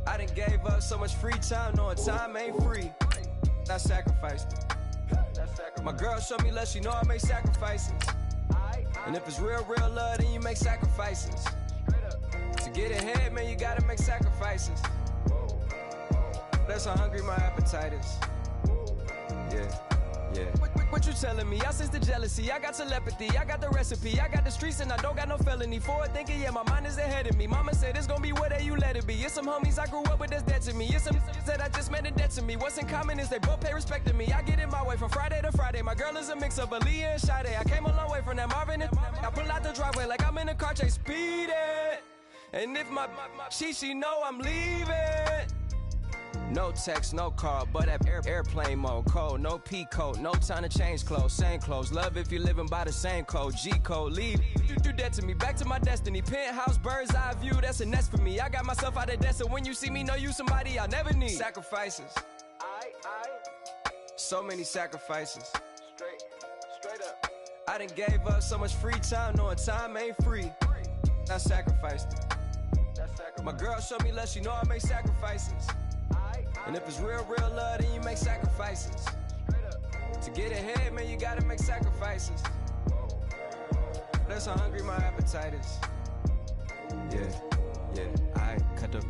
I done gave up so much free time, knowing time ain't free. I sacrificed it. My girl showed me love, she know I make sacrifices. And if it's real love, then you make sacrifices. To get ahead, man, you gotta make sacrifices. That's how hungry my appetite is. Yeah. What you telling me? I sense the jealousy, I got telepathy, I got the recipe, I got the streets and I don't got no felony. Forward thinking, yeah, my mind is ahead of me. Mama said it's gonna be whatever you let it be. It's some homies I grew up with that's dead to me. It's some that I just met in debt to me. What's in common is they both pay respect to me. I get in my way from Friday to Friday. My girl is a mix of Aaliyah and Sade. I came a long way from that Marvin and I pull out the driveway like I'm in a car chase speeding. And if my she know I'm leaving. No text, no call, but at airplane mode. Code, no P code, no time to change clothes. Same clothes, love if you're living by the same code. G code, leave, you do that to me. Back to my destiny, penthouse, bird's eye view, that's a nest for me. I got myself out of debt, so when you see me, know you somebody I'll never need. Sacrifices, so many sacrifices. Straight up. I done gave up so much free time, knowing time ain't free. I sacrificed it. My girl showed me love, she know I make sacrifices. And if it's real love, then you make sacrifices. To get ahead, man, you gotta make sacrifices. That's how hungry my appetite is. Yeah. I cut the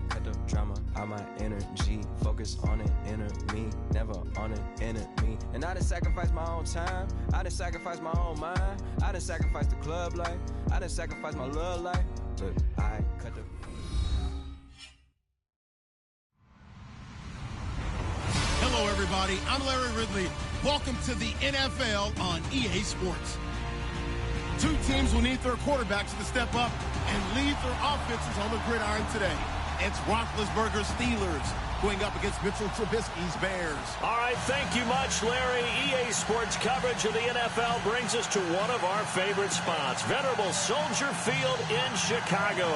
drama out my energy. Focus on an inner me, never on an enemy. And I done sacrificed my own time. I done sacrificed my own mind. I done sacrificed the club life. I done sacrificed my love life. But I cut the... Hello, everybody. I'm Larry Ridley. Welcome to the NFL on EA Sports. Two teams will need their quarterbacks to step up and lead their offenses on the gridiron today. It's Roethlisberger's Steelers going up against Mitchell Trubisky's Bears. All right, thank you much, Larry. EA Sports coverage of the NFL brings us to one of our favorite spots, venerable Soldier Field in Chicago.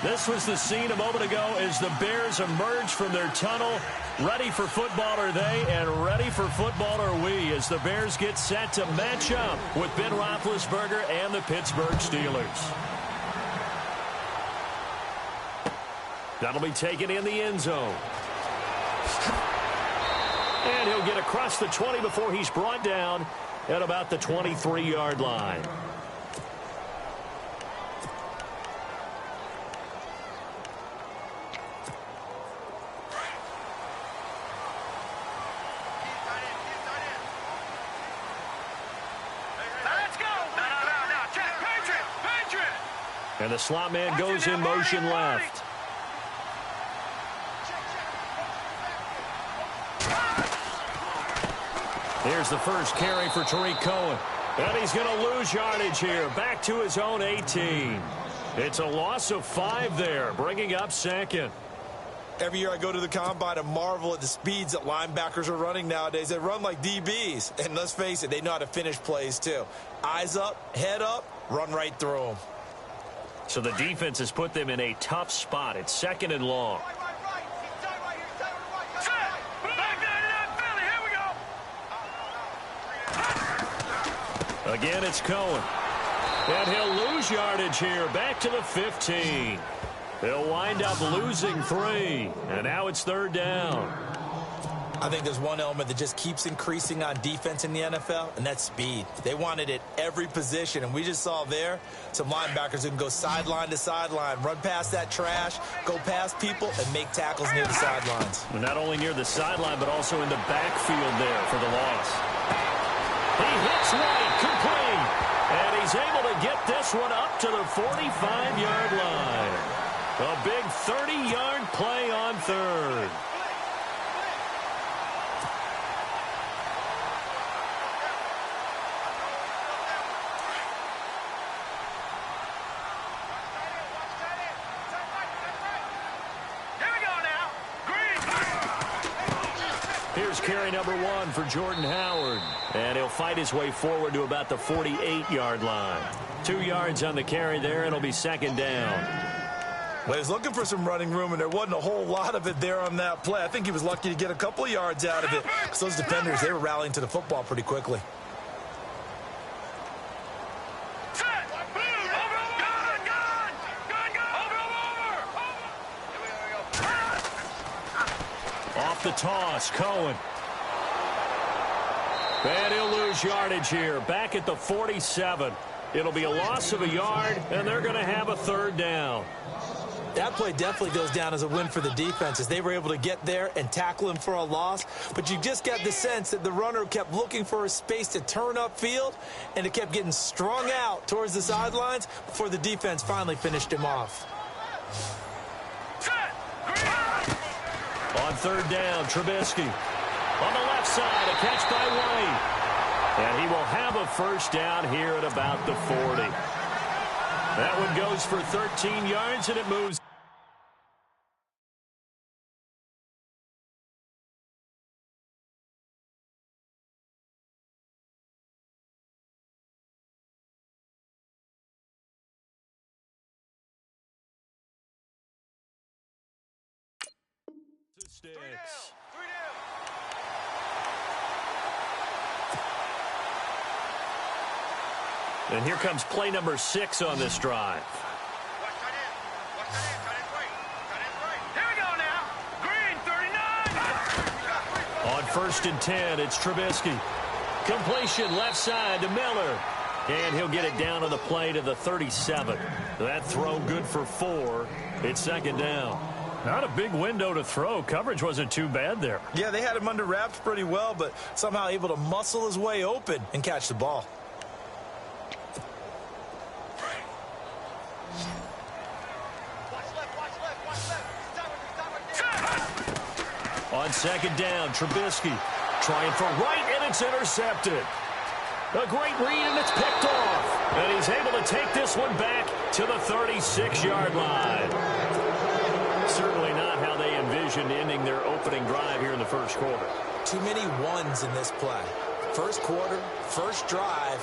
This was the scene a moment ago as the Bears emerged from their tunnel. Ready for football are they, and ready for football are we, as the Bears get set to match up with Ben Roethlisberger and the Pittsburgh Steelers. That'll be taken in the end zone. And he'll get across the 20 before he's brought down at about the 23-yard line. And the slot man goes in motion left. Here's the first carry for Tariq Cohen. And he's going to lose yardage here. Back to his own 18. It's a loss of 5 there, bringing up second. Every year I go to the combine and marvel at the speeds that linebackers are running nowadays. They run like DBs. And let's face it, they know how to finish plays too. Eyes up, head up, run right through them. So the defense has put them in a tough spot. It's second and long. Again, it's Cohen. And he'll lose yardage here. Back to the 15. He'll wind up losing 3. And now it's third down. I think there's one element that just keeps increasing on defense in the NFL, and that's speed. They want it at every position, and we just saw there some linebackers who can go sideline to sideline, run past that trash, go past people, and make tackles near the sidelines. Not only near the sideline, but also in the backfield there for the loss. He hits right, complete, and he's able to get this one up to the 45-yard line. A big 30-yard play on third. Here's carry number 1 for Jordan Howard. And he'll fight his way forward to about the 48-yard line. 2 yards on the carry there, and it'll be second down. Well, he was looking for some running room, and there wasn't a whole lot of it there on that play. I think he was lucky to get a couple of yards out of it. Because those defenders, they were rallying to the football pretty quickly. off the toss. Cohen. And he'll lose yardage here. Back at the 47. It'll be a loss of a yard, and they're going to have a third down. That play definitely goes down as a win for the defenses. They were able to get there and tackle him for a loss, but you just got the sense that the runner kept looking for a space to turn upfield, and it kept getting strung out towards the sidelines before the defense finally finished him off. On third down, Trubisky. On the left side, a catch by White. And he will have a first down here at about the 40. That one goes for 13 yards, and it moves. Sticks. And here comes play number 6 on this drive. Here we go now. Green, 39. On first and 10, it's Trubisky. Completion left side to Miller. And he'll get it down on the play to the 37. That throw good for 4. It's second down. Not a big window to throw. Coverage wasn't too bad there. Yeah, they had him under wraps pretty well, but somehow able to muscle his way open and catch the ball. On second down, Trubisky trying for right, and it's intercepted. A great read, and it's picked off. And he's able to take this one back to the 36-yard line. Certainly not how they envisioned ending their opening drive here in the first quarter. Too many ones in this play. First quarter, first drive,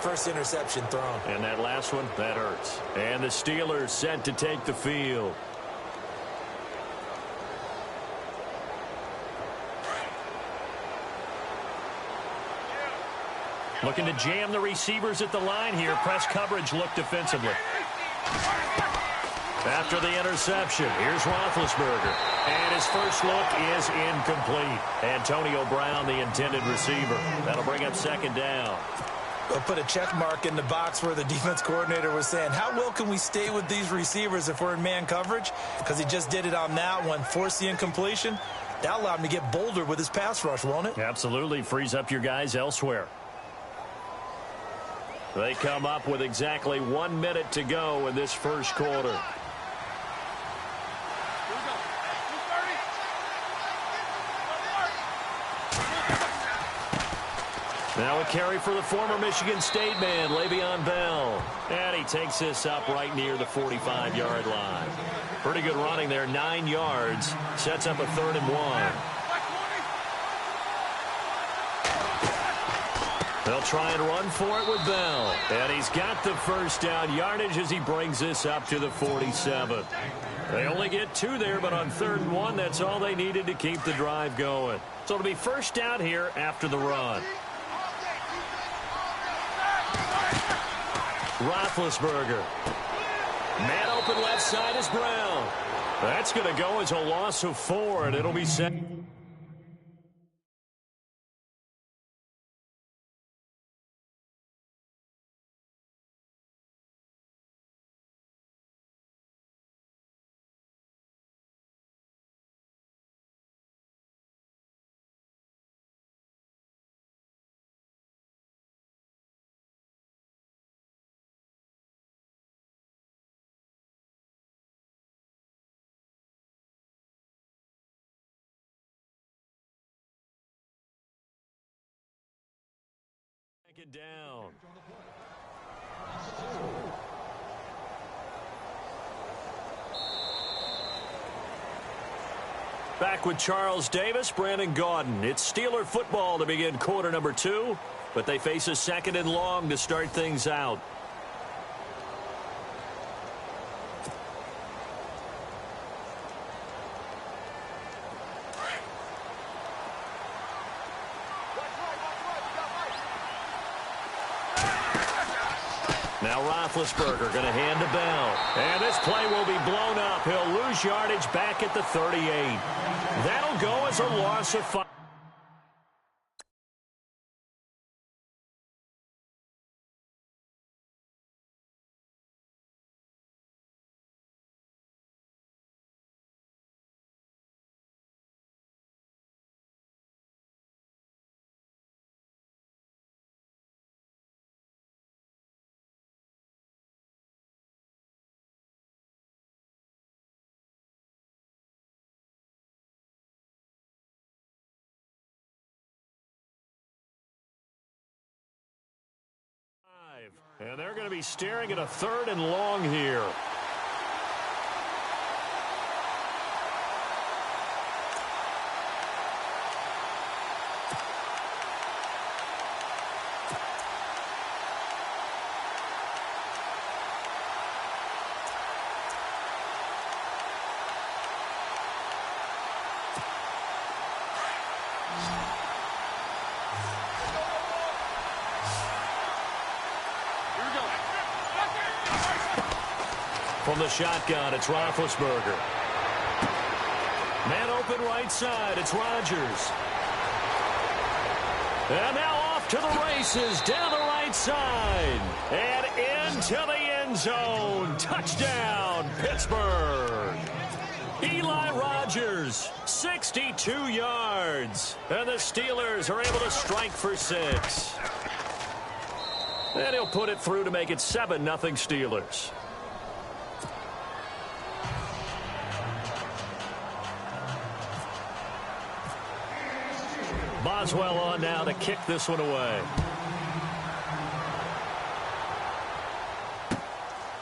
first interception thrown. And that last one, that hurts. And the Steelers set to take the field. Looking to jam the receivers at the line here. Press coverage look defensively. After the interception, here's Roethlisberger. And his first look is incomplete. Antonio Brown, the intended receiver. That'll bring up second down. They'll put a check mark in the box where the defense coordinator was saying, how well can we stay with these receivers if we're in man coverage? Because he just did it on that one, forced the incompletion. That allowed him to get bolder with his pass rush, won't it? Absolutely. Frees up your guys elsewhere. They come up with exactly 1 minute to go in this first quarter. Now a carry for the former Michigan State man, Le'Veon Bell. And he takes this up right near the 45-yard line. Pretty good running there, 9 yards. Sets up a 3rd and 1. They'll try and run for it with Bell. And he's got the first down yardage as he brings this up to the 47. They only get 2 there, but on 3rd and 1, that's all they needed to keep the drive going. So it'll be first down here after the run. Roethlisberger. Man open left side is Brown. That's going to go as a loss of 4, and it'll be set. It down. Back with Charles Davis, Brandon Gaudin. It's Steeler football to begin quarter number 2, but they face a 2nd and long to start things out. Now Roethlisberger going to hand to Bell. And this play will be blown up. He'll lose yardage back at the 38. That'll go as a loss of 5. And they're going to be staring at a 3rd and long here. From the shotgun, it's Roethlisberger. Man open right side, it's Rodgers. And now off to the races, down the right side. And into the end zone. Touchdown, Pittsburgh. Eli Rodgers, 62 yards. And the Steelers are able to strike for 6. And he'll put it through to make it 7-0 Steelers. Boswell on now to kick this one away.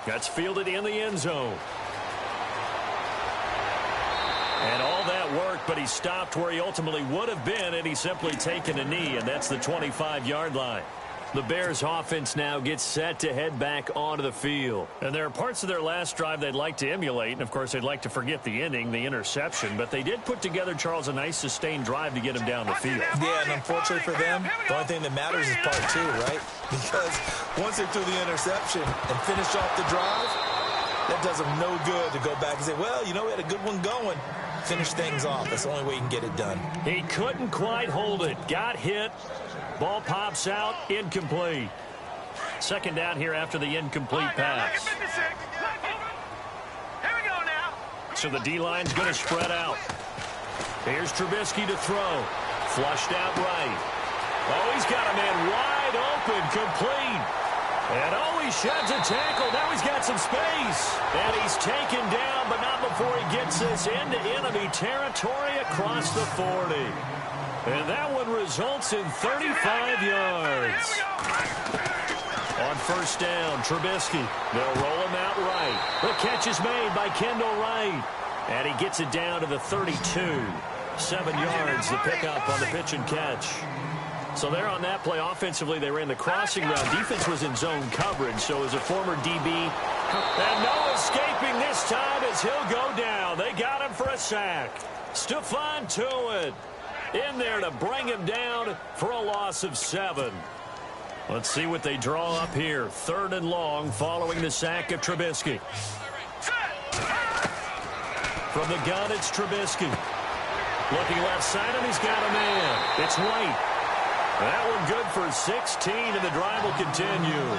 That's fielded in the end zone. And all that worked, but he stopped where he ultimately would have been had he simply taken a knee, and that's the 25-yard line. The Bears offense now gets set to head back onto the field. And there are parts of their last drive they'd like to emulate, and of course they'd like to forget the inning, the interception, but they did put together, Charles, a nice sustained drive to get him down the field. Yeah, and unfortunately for them, the only thing that matters is part 2, right? Because once they threw the interception and finished off the drive, that does them no good to go back and say, well, you know, we had a good one going. Finish things off. That's the only way you can get it done. He couldn't quite hold it. Got hit. Ball pops out. Incomplete. 2nd down here after the incomplete pass. Here we go now. So the D-line's going to spread out. Here's Trubisky to throw. Flushed out right. Oh, he's got a man wide open. Complete. And oh, he sheds a tackle. Now he's got some space. And he's taken down, but not before he gets this into enemy territory across the 40. And that one results in 35 yards. On 1st down, Trubisky. They'll roll him out right. The catch is made by Kendall Wright. And he gets it down to the 32. 7 yards, the pickup on the pitch and catch. So there on that play, offensively, they ran the crossing route. Defense was in zone coverage, so as a former DB, and no escaping this time as he'll go down. They got him for a sack. Stephon Tuitt in there to bring him down for a loss of 7. Let's see what they draw up here. 3rd and long following the sack of Trubisky. From the gun, it's Trubisky. Looking left side, and he's got a man. It's White. That one good for 16, and the drive will continue.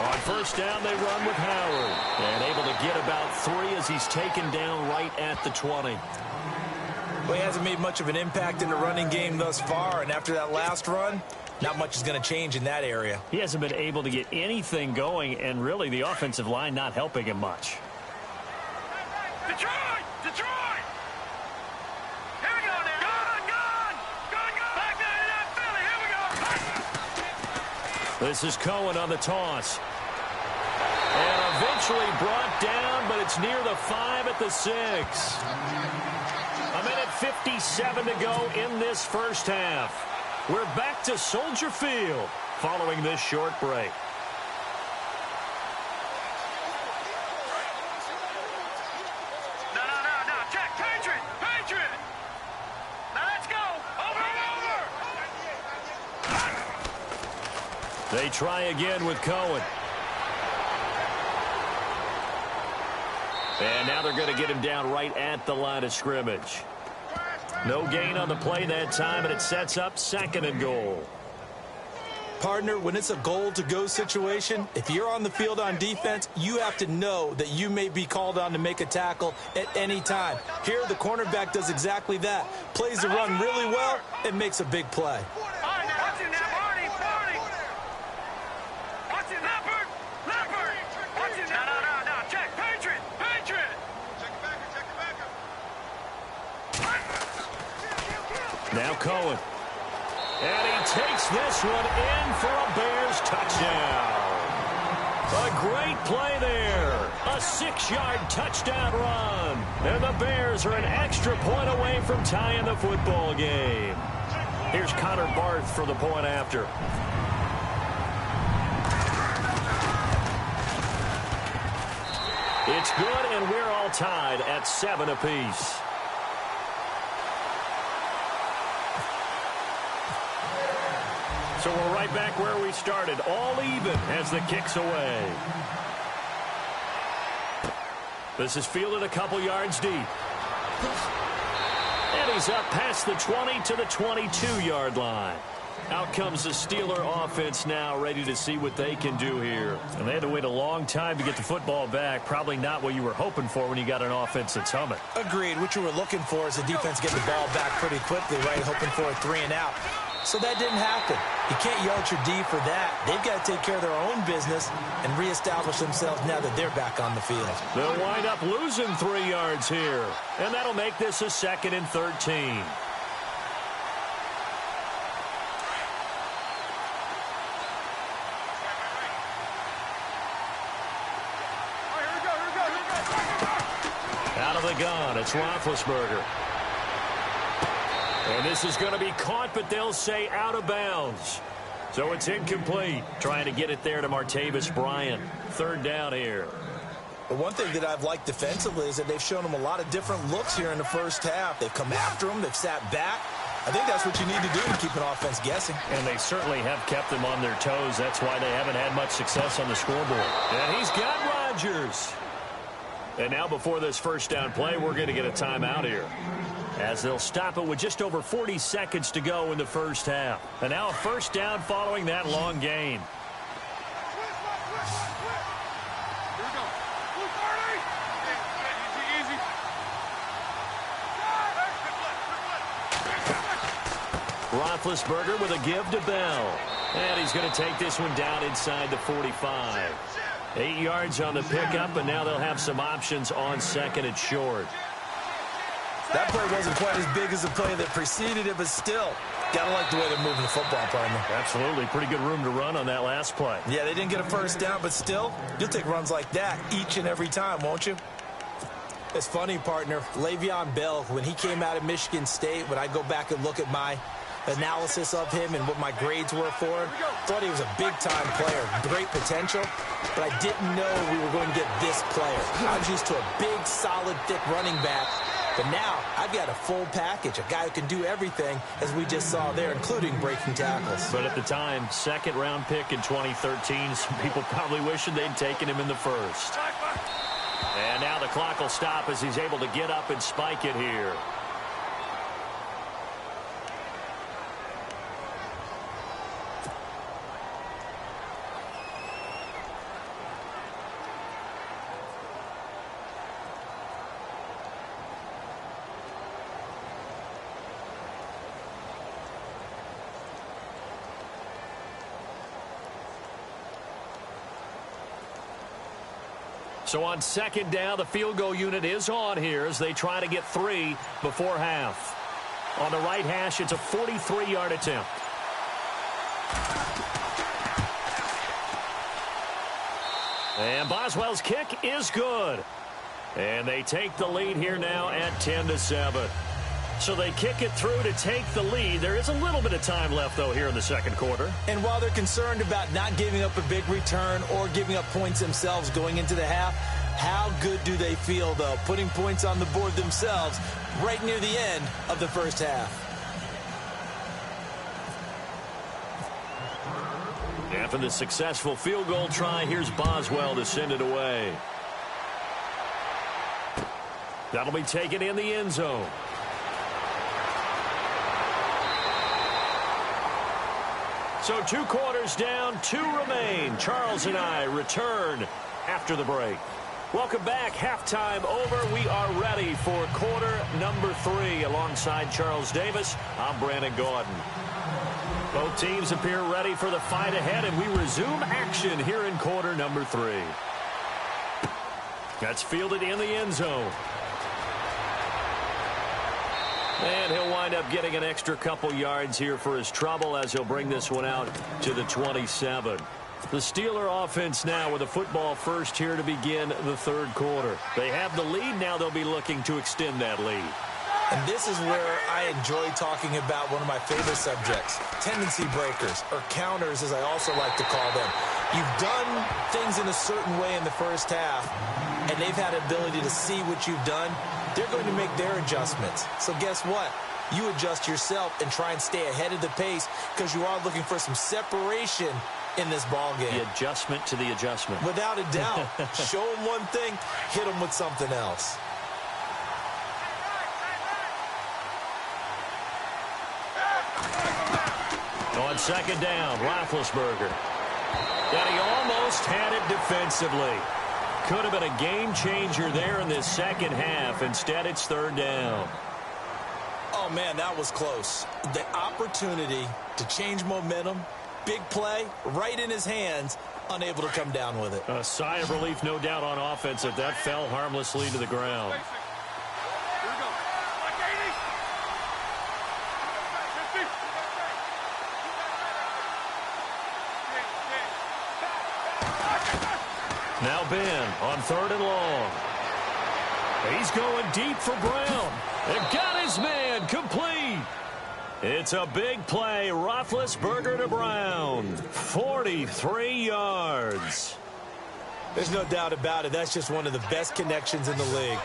On 1st down, they run with Howard. And able to get about 3 as he's taken down right at the 20. Well, he hasn't made much of an impact in the running game thus far, and after that last run, not much is going to change in that area. He hasn't been able to get anything going, and really the offensive line not helping him much. Detroit! Detroit! Here we go now. Gone! Back there, that Philly. Here we go. This is Cohen on the toss. And eventually brought down, but it's near the 5 at the 6. A minute 57 to go in this 1st half. We're back to Soldier Field following this short break. They try again with Cohen. And now they're going to get him down right at the line of scrimmage. No gain on the play that time, and it sets up 2nd and goal. Partner, when it's a goal-to-go situation, if you're on the field on defense, you have to know that you may be called on to make a tackle at any time. Here, the cornerback does exactly that. Plays the run really well and makes a big play. Now Cohen. And he takes this one in for a Bears touchdown. A great play there. A 6-yard touchdown run. And the Bears are an extra point away from tying the football game. Here's Connor Barth for the point after. It's good, and we're all tied at 7 apiece. So we're right back where we started, all even as the kick's away. This is fielded a couple yards deep. And he's up past the 20 to the 22-yard line. Out comes the Steeler offense now, ready to see what they can do here. And they had to wait a long time to get the football back. Probably not what you were hoping for when you got an offense that's humming. Agreed. What you were looking for is the defense getting the ball back pretty quickly, right? Hoping for a 3 and out. So that didn't happen. You can't yell at your D for that. They've got to take care of their own business and reestablish themselves now that they're back on the field. They'll wind up losing 3 yards here. And that'll make this a 2nd and 13. Out of the gun, it's Roethlisberger. And this is going to be caught, but they'll say out of bounds. So it's incomplete. Trying to get it there to Martavis Bryant. 3rd down here. But one thing that I've liked defensively is that they've shown them a lot of different looks here in the first half. They've come after them. They've sat back. I think that's what you need to do to keep an offense guessing. And they certainly have kept them on their toes. That's why they haven't had much success on the scoreboard. And he's got Rodgers. And now before this first down play, we're going to get a timeout here, as they'll stop it with just over 40 seconds to go in the first half. And now a first down following that long gain. Roethlisberger with a give to Bell. And he's going to take this one down inside the 45. 8 yards on the pickup, and now they'll have some options on 2nd and short. That play wasn't quite as big as the play that preceded it, but still, gotta like the way they're moving the football, partner. Absolutely. Pretty good room to run on that last play. Yeah, they didn't get a first down, but still, you'll take runs like that each and every time, won't you? It's funny, partner. Le'Veon Bell, when he came out of Michigan State, when I go back and look at my analysis of him and what my grades were for him, thought he was a big-time player, great potential, but I didn't know we were going to get this player. I was used to a big, solid, thick running back, but now I've got a full package, a guy who can do everything, as we just saw there, including breaking tackles. But at the time, 2nd-round pick in 2013, some people probably wishing they'd taken him in the first. And now the clock will stop as he's able to get up and spike it here. So on 2nd down, the field goal unit is on here as they try to get 3 before half. On the right hash, it's a 43-yard attempt. And Boswell's kick is good. And they take the lead here now at 10-7. So they kick it through to take the lead. There is a little bit of time left, though, here in the 2nd quarter. And while they're concerned about not giving up a big return or giving up points themselves going into the half, how good do they feel, though, putting points on the board themselves right near the end of the first half? After the successful field goal try, here's Boswell to send it away. That'll be taken in the end zone. So 2 quarters down, 2 remain. Charles and I return after the break. Welcome back. Halftime over. We are ready for quarter number 3. Alongside Charles Davis, I'm Brandon Gordon. Both teams appear ready for the fight ahead, and we resume action here in quarter number 3. That's fielded in the end zone. And he'll wind up getting an extra couple yards here for his trouble as he'll bring this one out to the 27. The Steeler offense now with a football first here to begin the third quarter. They have the lead. Now they'll be looking to extend that lead. And this is where I enjoy talking about one of my favorite subjects, tendency breakers, or counters as I also like to call them. You've done things in a certain way in the first half, and they've had ability to see what you've done. They're going to make their adjustments. So guess what? You adjust yourself and try and stay ahead of the pace because you are looking for some separation in this ball game. The adjustment to the adjustment. Without a doubt. Show them one thing, hit them with something else. On second down, Roethlisberger. And he almost had it defensively. Could have been a game changer there in this second half. Instead, it's third down. Oh, man, that was close. The opportunity to change momentum, big play, right in his hands, unable to come down with it. A sigh of relief, no doubt, on offense if that fell harmlessly to the ground. Now Ben on third and long. He's going deep for Brown. And got his man complete. It's a big play. Roethlisberger to Brown. 43 yards. There's no doubt about it. That's just one of the best connections in the league.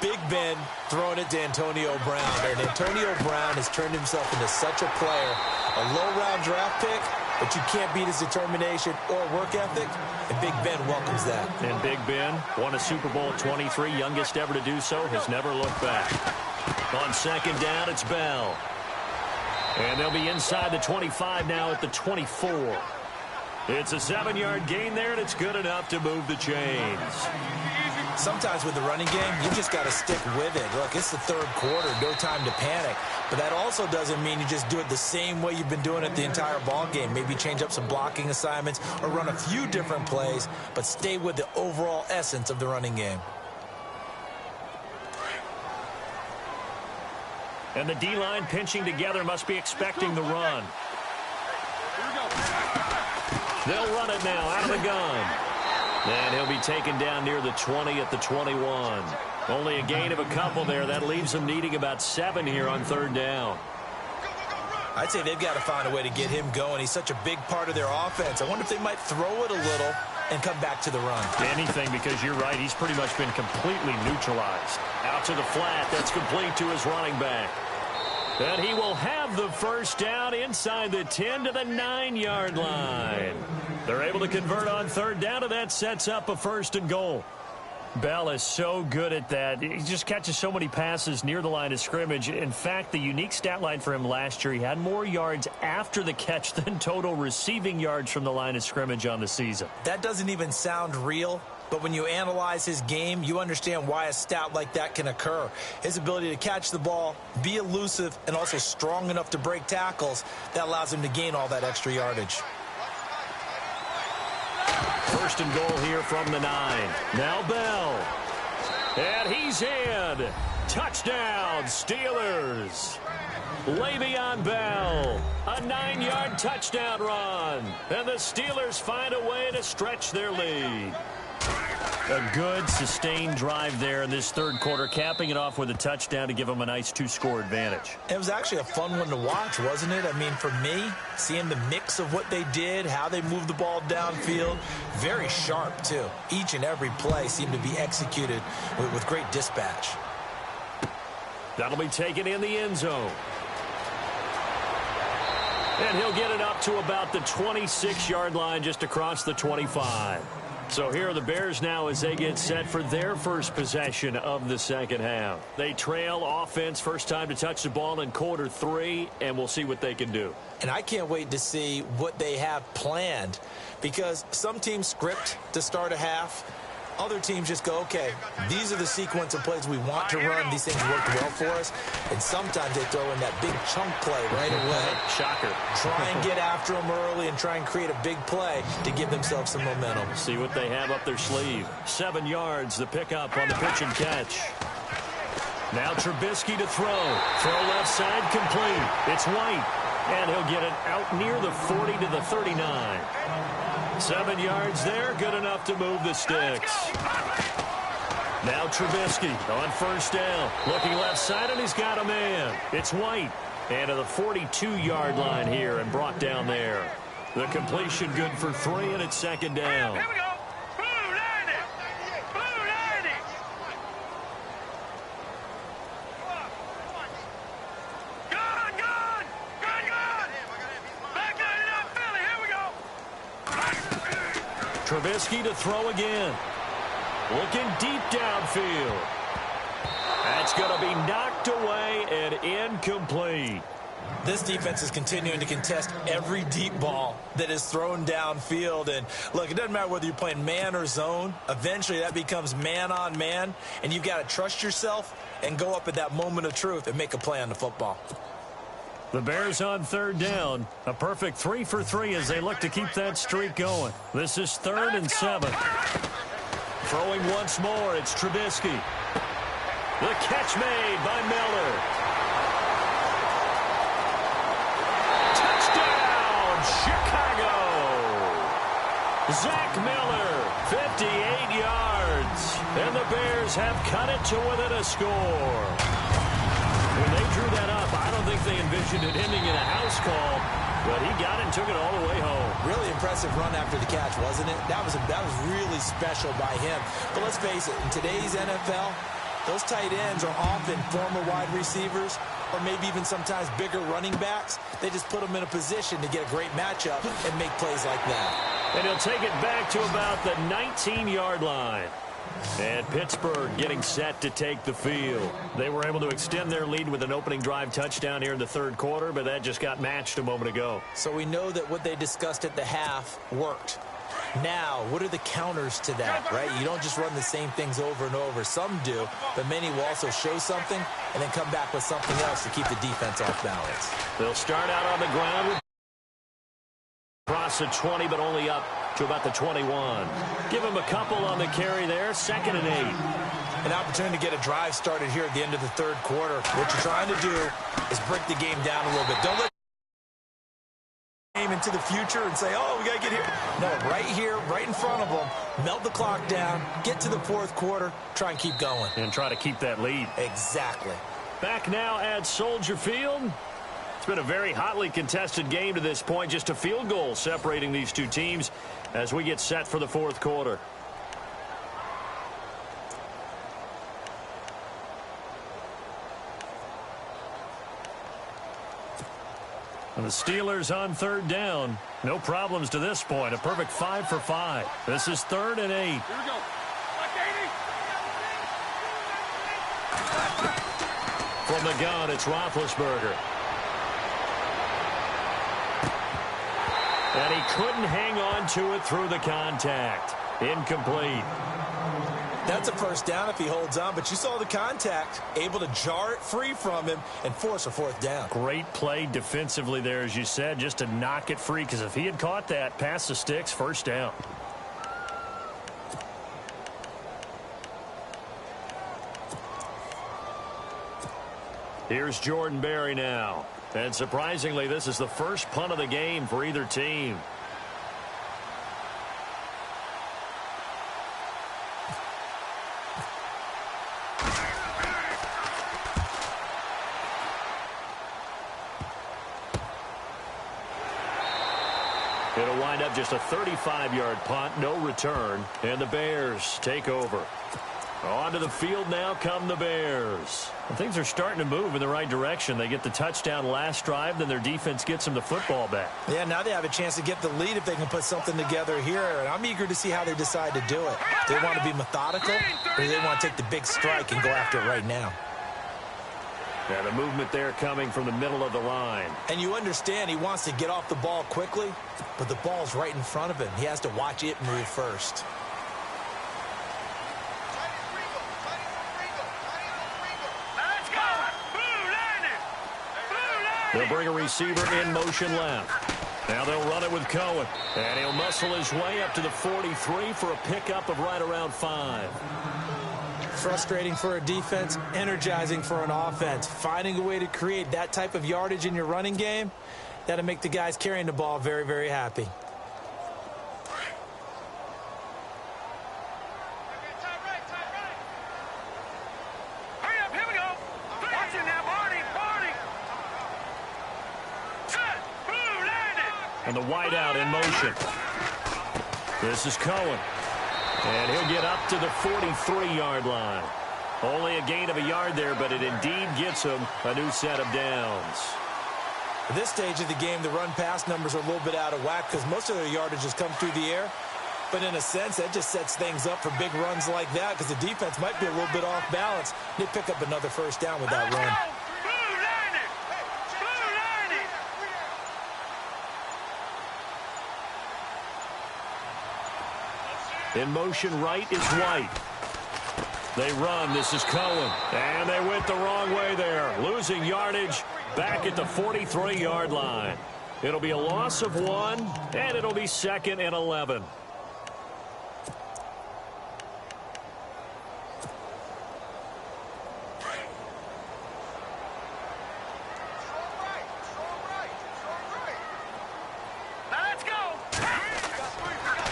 Big Ben throwing it to Antonio Brown. And Antonio Brown has turned himself into such a player. A low-round draft pick, but you can't beat his determination or work ethic. And Big Ben welcomes that. And Big Ben won a Super Bowl 23, youngest ever to do so, has never looked back. On second down, it's Bell. And they'll be inside the 25 now at the 24. It's a 7-yard gain there, and it's good enough to move the chains. Sometimes with the running game, you just got to stick with it. Look, it's the third quarter, no time to panic. But that also doesn't mean you just do it the same way you've been doing it the entire ball game. Maybe change up some blocking assignments or run a few different plays, but stay with the overall essence of the running game. And the D-line pinching together must be expecting the run. They'll run it now out of the gun. And he'll be taken down near the 20 at the 21. Only a gain of a couple there. That leaves them needing about 7 here on third down. I'd say they've got to find a way to get him going. He's such a big part of their offense. I wonder if they might throw it a little and come back to the run. Anything, because you're right. He's pretty much been completely neutralized. Out to the flat. That's complete to his running back. And he will have the first down inside the 10 to the 9-yard line. They're able to convert on third down, and that sets up a first and goal. Bell is so good at that. He just catches so many passes near the line of scrimmage. In fact, the unique stat line for him last year, he had more yards after the catch than total receiving yards from the line of scrimmage on the season. That doesn't even sound real, but when you analyze his game, you understand why a stat like that can occur. His ability to catch the ball, be elusive, and also strong enough to break tackles, that allows him to gain all that extra yardage. First and goal here from the 9. Now Bell. And he's in. Touchdown, Steelers. Le'Veon Bell. A 9-yard touchdown run. And the Steelers find a way to stretch their lead. A good, sustained drive there in this third quarter, capping it off with a touchdown to give them a nice 2-score advantage. It was actually a fun one to watch, wasn't it? I mean, for me, seeing the mix of what they did, how they moved the ball downfield, very sharp, too. Each and every play seemed to be executed with great dispatch. That'll be taken in the end zone. And he'll get it up to about the 26-yard line just across the 25. So here are the Bears now as they get set for their first possession of the second half. They trail offense, first time to touch the ball in quarter 3, and we'll see what they can do. And I can't wait to see what they have planned, because some teams script to start a half. Other teams just go, okay, these are the sequence of plays we want to run. These things work well for us. And sometimes they throw in that big chunk play right away. Shocker. Try and get after them early and try and create a big play to give themselves some momentum. See what they have up their sleeve. 7 yards, the pickup on the pitch and catch. Now Trubisky to throw. Throw left side complete. It's White. And he'll get it out near the 40 to the 39. 7 yards there, good enough to move the sticks. Now Trubisky on first down. Looking left side, and he's got a man. It's White. And to the 42-yard line here and brought down there. The completion good for 3, and it's second down. Here we go. Blue 90. Blue 90. Good, good. Good, good. Back 90 up, Philly. Here we go. Trubisky to throw again. Looking deep downfield. That's going to be knocked away and incomplete. This defense is continuing to contest every deep ball that is thrown downfield. And, look, it doesn't matter whether you're playing man or zone. Eventually, that becomes man-on-man, and you've got to trust yourself and go up at that moment of truth and make a play on the football. The Bears on third down. A perfect 3 for 3 as they look to keep that streak going. This is 3rd and 7. Throwing once more, it's Trubisky. The catch made by Miller. Touchdown, Chicago! Zach Miller, 58 yards. And the Bears have cut it to within a score. When they drew that up, I don't think they envisioned it ending in a house call, but he got it and took it all the way home. Really impressive run after the catch, wasn't it? That was really special by him. But let's face it, in today's NFL, those tight ends are often former wide receivers or maybe even sometimes bigger running backs. They just put them in a position to get a great matchup and make plays like that. And he'll take it back to about the 19-yard line. And Pittsburgh getting set to take the field. They were able to extend their lead with an opening drive touchdown here in the third quarter, but that just got matched a moment ago. So we know that what they discussed at the half worked. Now, what are the counters to that, right? You don't just run the same things over and over. Some do, but many will also show something and then come back with something else to keep the defense off balance. They'll start out on the ground with across the 20, but only up to about the 21. Give him a couple on the carry there. 2nd and 8. An opportunity to get a drive started here at the end of the third quarter. What you're trying to do is break the game down a little bit. Don't let game into the future and say, oh, we got to get here. No, right here, right in front of them, melt the clock down, get to the fourth quarter, try and keep going. And try to keep that lead. Exactly. Back now at Soldier Field. It's been a very hotly contested game to this point. Just a field goal separating these two teams as we get set for the fourth quarter. And the Steelers on third down. No problems to this point. A perfect 5 for 5. This is 3rd and 8. Here we go. From the gun, it's Roethlisberger. And he couldn't hang on to it through the contact. Incomplete. That's a first down if he holds on, but you saw the contact, able to jar it free from him and force a fourth down. Great play defensively there, as you said, just to knock it free, because if he had caught that, past the sticks, first down. Here's Jordan Berry now. And surprisingly, this is the first punt of the game for either team. It'll wind up just a 35-yard punt, no return, and the Bears take over. Onto the field now come the Bears. And things are starting to move in the right direction. They get the touchdown last drive, then their defense gets them the football back. Yeah, now they have a chance to get the lead if they can put something together here. And I'm eager to see how they decide to do it. Do they want to be methodical, or do they want to take the big strike and go after it right now? And a movement there coming from the middle of the line. And you understand he wants to get off the ball quickly, but the ball's right in front of him. He has to watch it move first. They'll bring a receiver in motion left. Now they'll run it with Cohen. And he'll muscle his way up to the 43 for a pickup of right around 5. Frustrating for a defense, energizing for an offense. Finding a way to create that type of yardage in your running game, that'll make the guys carrying the ball very, very happy. And the wideout in motion. This is Cohen. And he'll get up to the 43-yard line. Only a gain of a yard there, but it indeed gets him a new set of downs. At this stage of the game, the run-pass numbers are a little bit out of whack because most of their yardage has come through the air. But in a sense, that just sets things up for big runs like that because the defense might be a little bit off balance. They pick up another first down with that run. In motion right is White. They run. This is Cohen. And they went the wrong way there. Losing yardage back at the 43-yard line. It'll be a loss of 1, and it'll be 2nd and 11.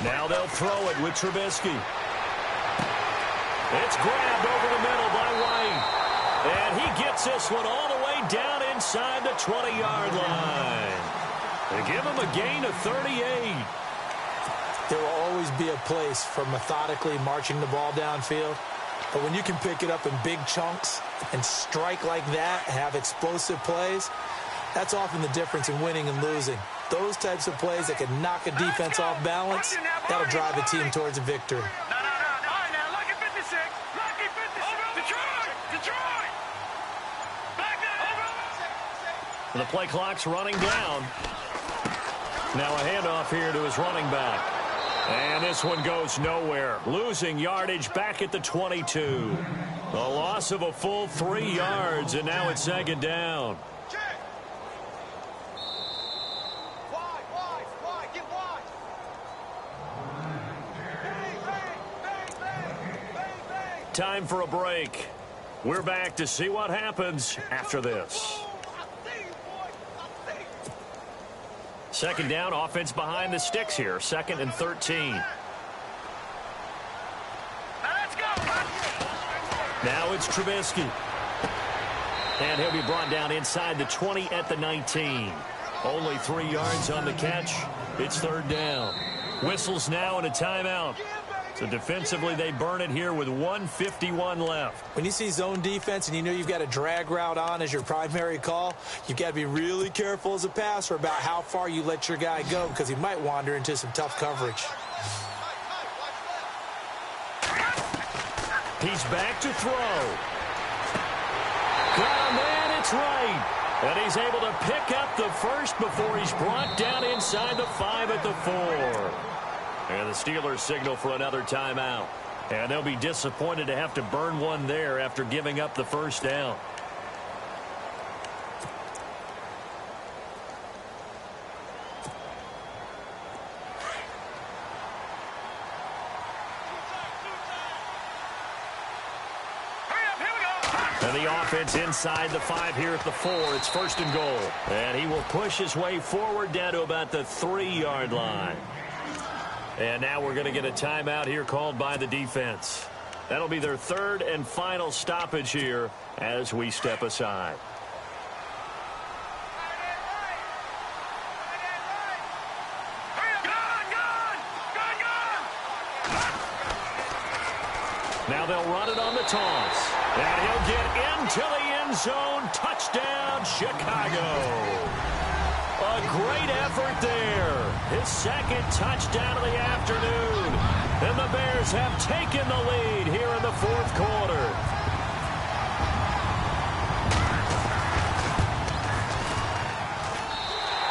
Now they'll throw it with Trubisky. It's grabbed over the middle by White. And he gets this one all the way down inside the 20-yard line. They give him a gain of 38. There will always be a place for methodically marching the ball downfield. But when you can pick it up in big chunks and strike like that, have explosive plays, that's often the difference in winning and losing. Those types of plays that can knock a defense off balance, that'll drive a team towards a victory. The play clock's running down. Now a handoff here to his running back. And this one goes nowhere. Losing yardage back at the 22. A loss of a full 3 yards, and now it's 2nd down. Time for a break. We're back to see what happens after this. 2nd down, offense behind the sticks here. 2nd and 13. Now it's Trubisky. And he'll be brought down inside the 20 at the 19. Only 3 yards on the catch. It's 3rd down. Whistles now and a timeout. So defensively, they burn it here with 1:51 left. When you see zone defense and you know you've got a drag route on as your primary call, you've got to be really careful as a passer about how far you let your guy go because he might wander into some tough coverage. He's back to throw. Got a man, it's right. And he's able to pick up the first before he's brought down inside the 5 at the 4. And the Steelers signal for another timeout. And they'll be disappointed to have to burn one there after giving up the first down. And the offense inside the 5 here at the 4. It's 1st and goal. And he will push his way forward down to about the 3-yard line. And now we're going to get a timeout here called by the defense. That'll be their 3rd and final stoppage here as we step aside. Now they'll run it on the toss. And he'll get into the end zone. Touchdown, Chicago. A great effort there. His second touchdown of the afternoon. And the Bears have taken the lead here in the fourth quarter.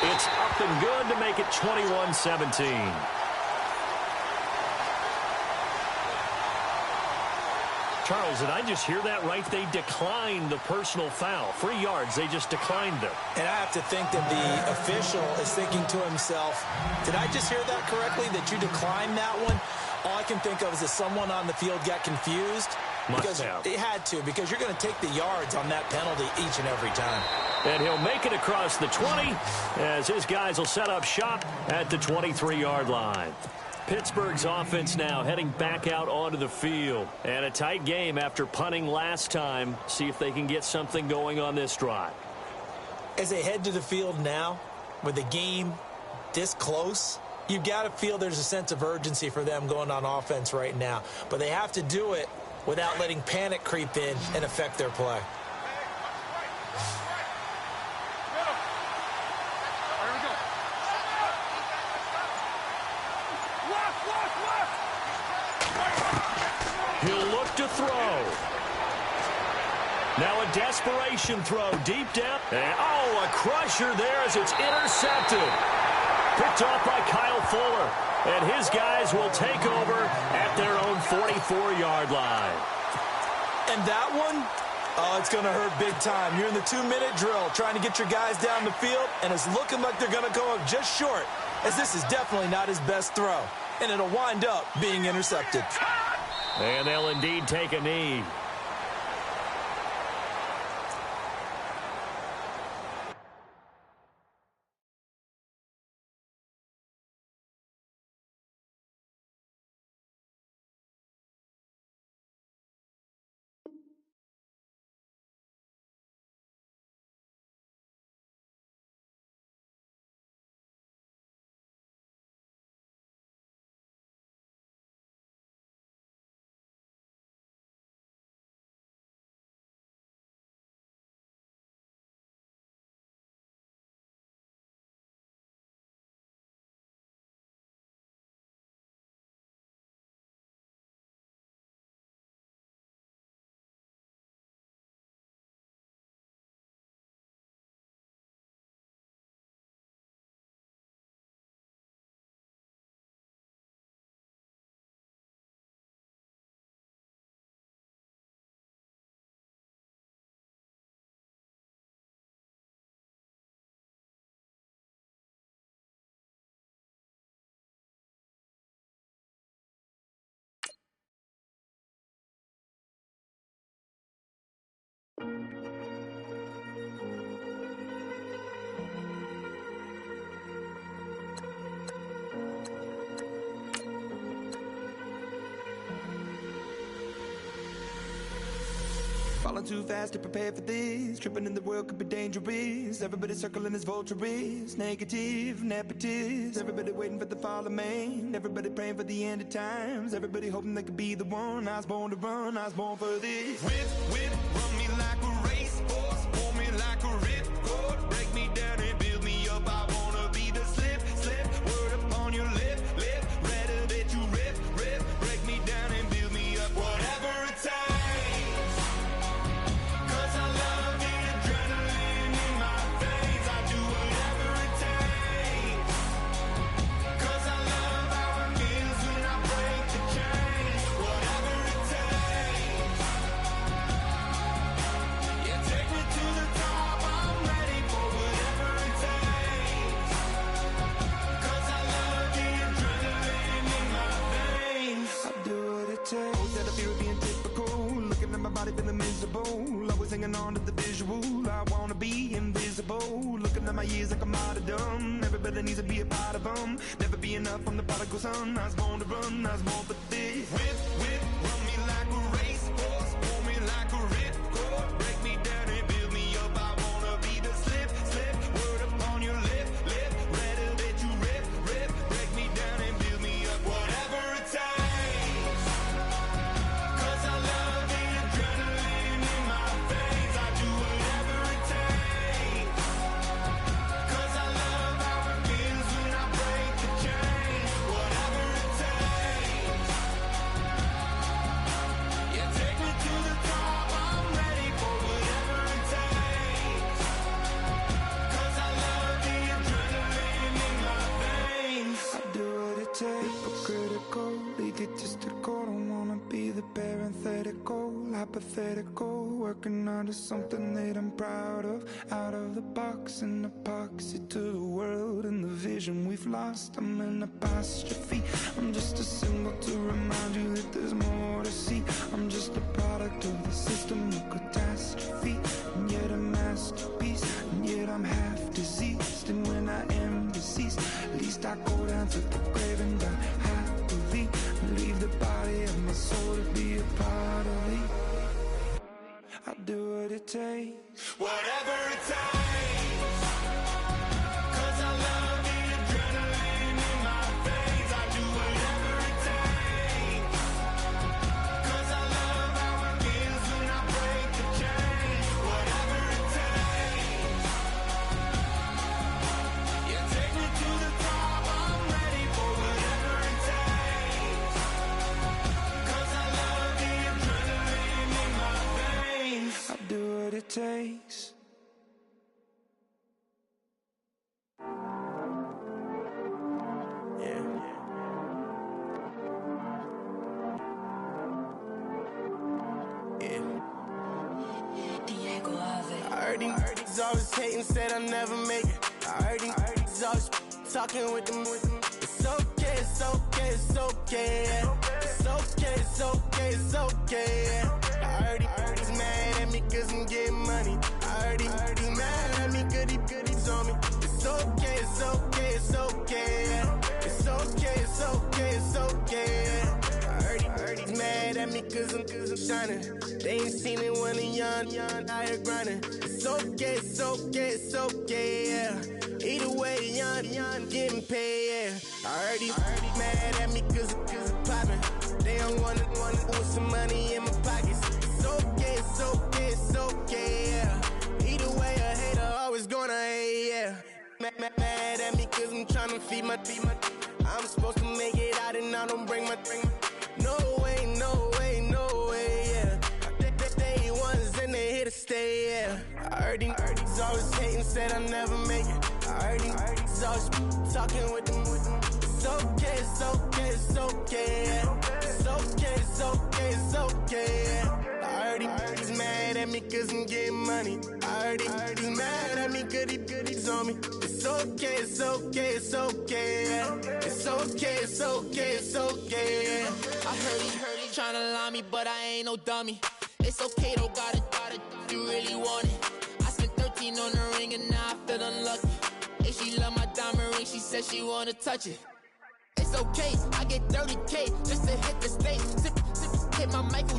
It's up and good to make it 21-17. Charles, did I just hear that right? They declined the personal foul. 3 yards, they just declined them. And I have to think that the official is thinking to himself, did I just hear that correctly, that you declined that one? All I can think of is that someone on the field got confused. Must have. It had to, because you're going to take the yards on that penalty each and every time. And he'll make it across the 20 as his guys will set up shop at the 23-yard line. Pittsburgh's offense now heading back out onto the field. And a tight game after punting last time. See if they can get something going on this drive. As they head to the field now, with the game this close, you've got to feel there's a sense of urgency for them going on offense right now. But they have to do it without letting panic creep in and affect their play. He'll look to throw. Now a desperation throw deep down. And, oh, a crusher there as it's intercepted. Picked off by Kyle Fuller. And his guys will take over at their own 44-yard line. And that one, oh, it's going to hurt big time. You're in the 2-minute drill trying to get your guys down the field, and it's looking like they're going to go up just short, as this is definitely not his best throw. And it'll wind up being intercepted. And they'll indeed take a knee. Falling too fast to prepare for this. Tripping in the world could be dangerous. Everybody circling as vultures. Negative, nepotist. Everybody waiting for the fall of man. Everybody praying for the end of times. Everybody hoping they could be the one. I was born to run, I was born for this. Whip, run me like a racehorse. Pull me like a ripcord. Break me down and build me up. I wanna be the slip. Word upon your lip. Rather that you rip. Break me down and build me up. Whatever it takes. Feeling miserable, always hanging on to the visual. I wanna be invisible, looking at my years like I'm martyrdom. Everybody needs to be a part of them. Never be enough, I'm the prodigal son. I was born to run, I was born for this. Whip, run me like a racehorse. Pull me like a ripcord. Break me down and build me up. I wanna be the slip. Word upon your lip. Rather that you rip. Break me down and build me up. Whatever it takes. 'Cause I hypothetical, working onto something that I'm proud of. Out of the box, an epoxy to the world and the vision we've lost. I'm an apostrophe, I'm just a symbol to remind you that there's more to see. I'm just a product of the system of catastrophe, and yet a masterpiece, and yet I'm half diseased. And when I am deceased, at least I go down to the grave and die happily, and leave the body of my soul to be a part of me. I'll do what it takes, Whatever it takes, 'cause I love the adrenaline in my veins. I do whatever it takes, 'cause I love how it feels when I break the chains. Whatever it takes, you take me to the top, I'm ready for whatever it takes, 'cause I love the adrenaline in my veins. I'll do what it takes. I heard these always hating, said I'll never make it. I heard these always talking with them. It's okay, it's okay, it's okay. It's okay, it's okay, it's okay. I heard he's mad at me 'cause I'm getting money. I heard he's mad at me 'cause he's on me. It's okay, it's okay, it's okay. It's okay, it's okay, it's okay. I heard he's mad at me 'cause I'm shining. They ain't seen it when I'm young, out here grinding. It's okay, it's okay, it's okay, yeah. Either way, young, getting paid, yeah. I heard he's mad at me 'cause I'm popping. They don't wanna put some money in my pockets. It's okay, it's okay, it's okay, yeah. Either way, a hater always gonna hate, yeah. Mad at me 'cause I'm tryna feed my. I'm supposed to make it out and I don't bring my. No way, no way, no way, yeah. They ones and they here to stay, yeah. I heard he's always hating, said I'll never make it. I heard he's always talking with them. It's okay, it's okay, it's okay, yeah. It's okay, it's okay, it's okay, yeah. I heard he's mad at me 'cause I'm getting money. I heard he's mad at me 'cause he's on me. It's okay, it's okay, it's okay, yeah. It's okay, it's okay, it's okay, yeah. I heard he tryna lie me, but I ain't no dummy. It's okay, though, got it, you really want it. I spent 13 on the ring and now I feel unlucky. And she love my diamond ring, she said she wanna touch it. It's okay, I get 30K just to hit the stage. Hit my Michael,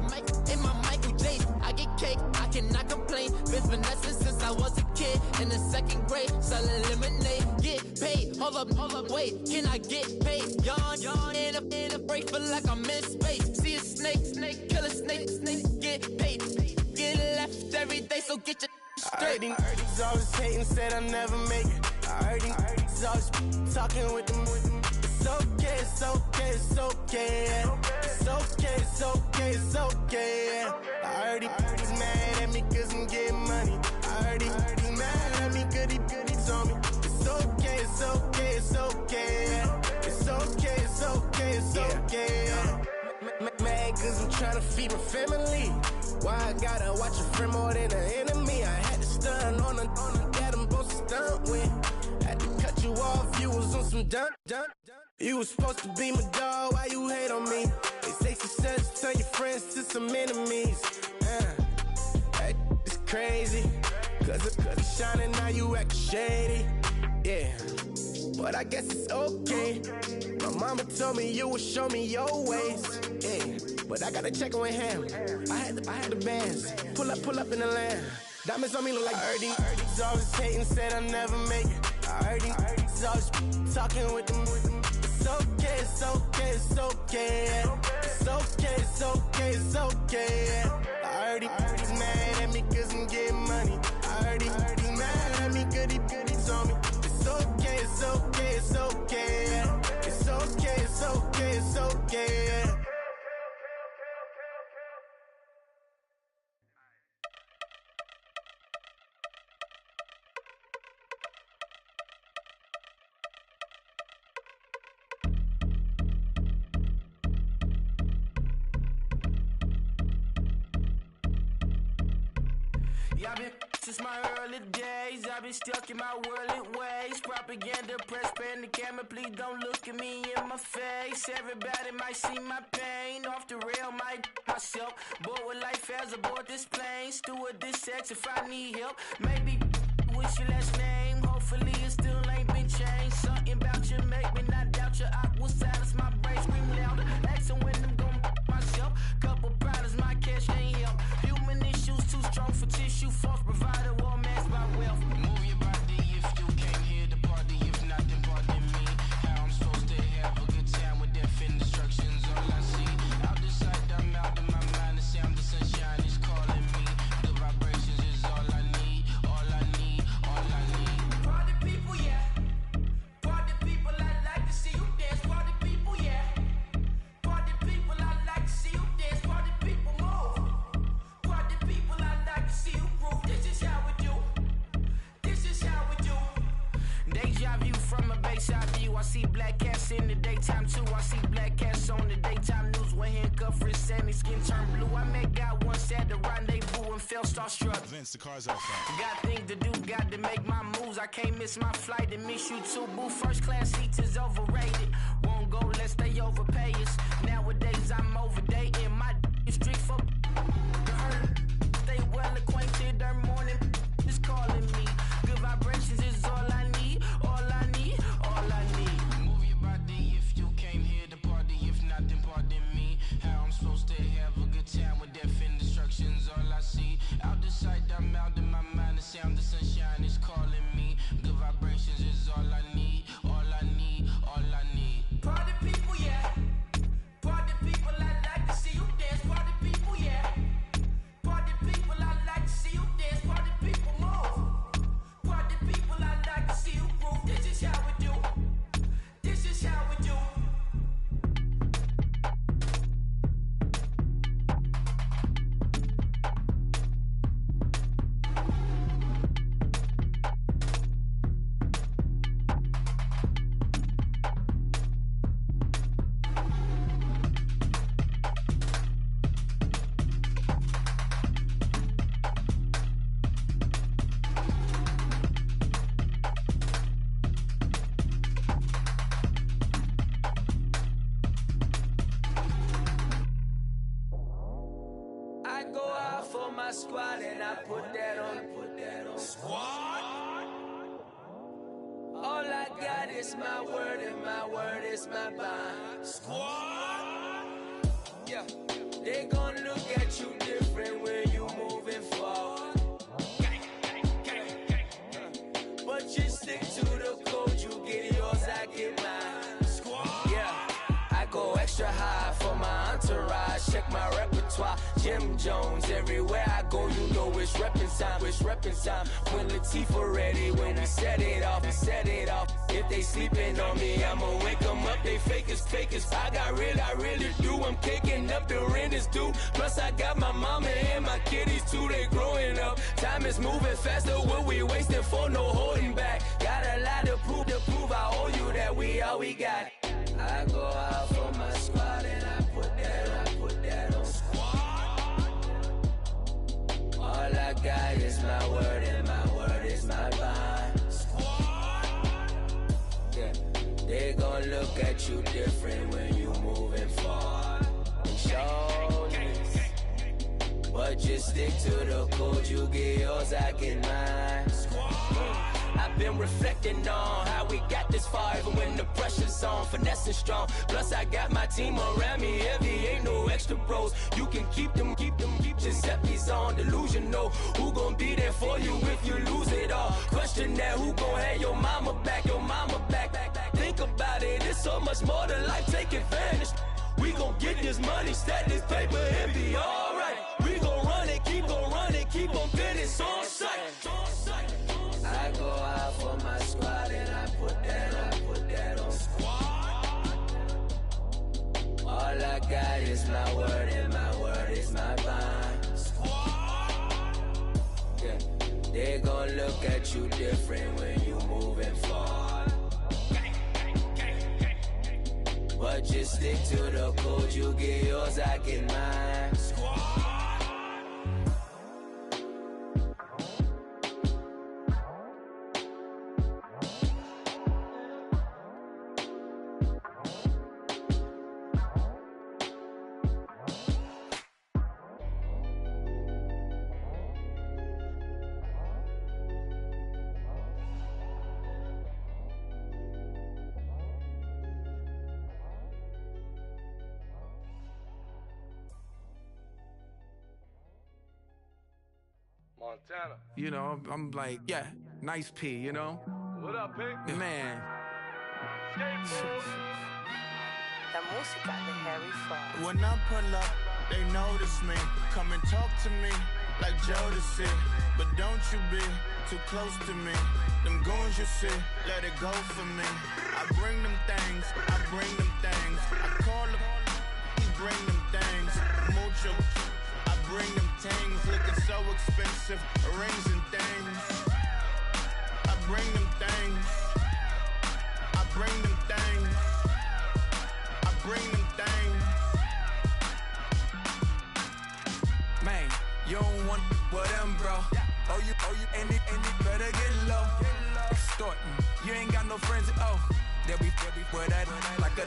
in my Michael J. I get cake, I cannot complain. Been finessing since I was a kid in the 2nd grade, selling lemonade. Get paid, hold up, wait, can I get paid? Yawn, in a break, feel like I'm in space. See a snake, kill a snake, get paid. Get left every day, so get your straight. I heard he's always hating, said I'll never make it. I heard he's always talking with them. It's okay, it's okay, it's okay, yeah. It's okay, it's okay, it's okay, yeah. I heard he's mad at me 'cause I'm getting money. I heard he's mad at me 'cause he's on me. It's okay, it's okay, it's okay, yeah. It's okay, it's okay, it's okay, yeah. Mad 'cause I'm tryna feed my family. Why I gotta watch a friend more than an enemy? I had to stun on the that I'm supposed to stunt with. Had to cut you off, you was on some dun. You was supposed to be my dog, why you hate on me? They say success turn your friends to some enemies. That is crazy, 'cause it's shining now you actin' shady, yeah. But I guess it's okay. My mama told me you would show me your ways, yeah. But I gotta check with him. I had the bands. Pull up in the land. Diamonds on me look like Ernie. He's always hating, said I'll never make it. I heard he's always talking with them. It's okay, it's okay, it's okay, yeah. It's okay, it's okay, it's okay, yeah. I heard he's mad at me 'cause I'm getting money. I heard he's mad at me 'cause he's on me. It's okay, it's okay, it's okay, yeah. It's okay, it's okay, it's okay, yeah. Yeah, I've been since my early days. I've been stuck in my worldly ways. Propaganda, press, pan the camera. Please don't look at me in my face. Everybody might see my pain. Off the rail, might myself. Bored with life as aboard this plane. Steward this sex if I need help. Maybe what's your last name? Hopefully it still ain't been changed. Something about you make me not doubt you. I will silence my brain, scream louder. Asking when I'm gon' myself. Couple problems, my cash ain't help. Human issues too strong for tissue. False provider, war masked by wealth. Move your body if you came here to party. If not, then pardon me. How I'm supposed to have a good time with death and destruction's all I see. Out the sight, I'm out of my mind. The sound, the sunshine is calling me. The vibrations is all I need. All I need, all I need. Party people, yeah. Party people, I like to see you dance. Party people, yeah. Party people, I like to see you dance. Party people, move. Party people, I like to see you groove. This is how we do. This is how we do. Deja view from a bayside view. I see black cats in the daytime too. I see black cats on the daytime news. When handcuffed, wrist and his skin turned blue. I met God once at the rendezvous and felt starstruck. Vince, the car's out front. Got things to do, got to make my moves. I can't miss my flight and miss you too, boo. First class seats is overrated. Won't go lest they overpay us. Nowadays I'm overdating. My street for stay well acquainted. Their morning is calling me. Good vibrations is all I need. All I need, all I need. Move your body if you came here to party. If not, then pardon me. How I'm supposed to have a good time with death and destruction's all I see. Out the sight, I'm out of my mind. The sound, the sunshine is calling me. Good vibrations is all I need. All I need, all I need. Party people, yeah. Party people, I like to see you dance. Party people, yeah. Party people, I like to see you dance. Party people, move. Party people, I like to see you groove. This is how we do. This is how we do. I go out for my squad and I put that on. Squad. All I got is my word and my word is my bond. Squad. Yeah. They gon' look at you different when you moving forward. But you stick to the code, you get yours, I get mine. Squad. Yeah. I go extra high for my entourage. Check my repertoire. Jim Jones, everywhere I go, you know it's reppin' time. It's reppin' time. When Latifah ready, when we set it off, we set it off. If they sleeping on me, I'ma wake them up. They fakers, fakers. I really do. I'm kicking up the rent is due. Plus I got my mama and my kiddies too. They growing up. Time is moving faster. What we wasting for? No holding back. Got a lot to prove. I owe you that we all we got. I go out for my squad and I put that on. All I got is my word and my word is my bond. Yeah. They gon' look at you different when you moving forward. Show this. But just stick to the code, you get yours, I get mine. I've been reflecting on how we got this far, even when the pressure's on, finessing strong. Plus I got my team around me heavy, ain't no extra bros. You can keep them, Giuseppe's on delusional. Who gon' be there for you if you lose it all? Question that, who gon' have your mama back, Think about it, it's so much more than life, take advantage. We gon' get this money, stack this paper and be alright. We gon' run it, keep on finish on sight. I go out for my squad and I put that on. All I got is my word and my word is my bond. Yeah. They gon' look at you different when you moving forward. But just stick to the code, you get yours, I get mine. Montana. You know, I'm like, yeah, nice P, you know? What up, Pink? Man. La música de Harry Fraud. When I pull up, they notice me. Come and talk to me like Jodeci. But don't you be too close to me. Them goons you see, let it go for me. I bring them things, I bring them things. I call them, he bring them things. Mucho, I bring them things. Looking so expensive, rings and things. I bring them things. I bring them things. I bring them things. Man, you don't want with them, bro. Oh, you, and it better get low. Extorting, you ain't got no friends. Oh, they'll be with that like a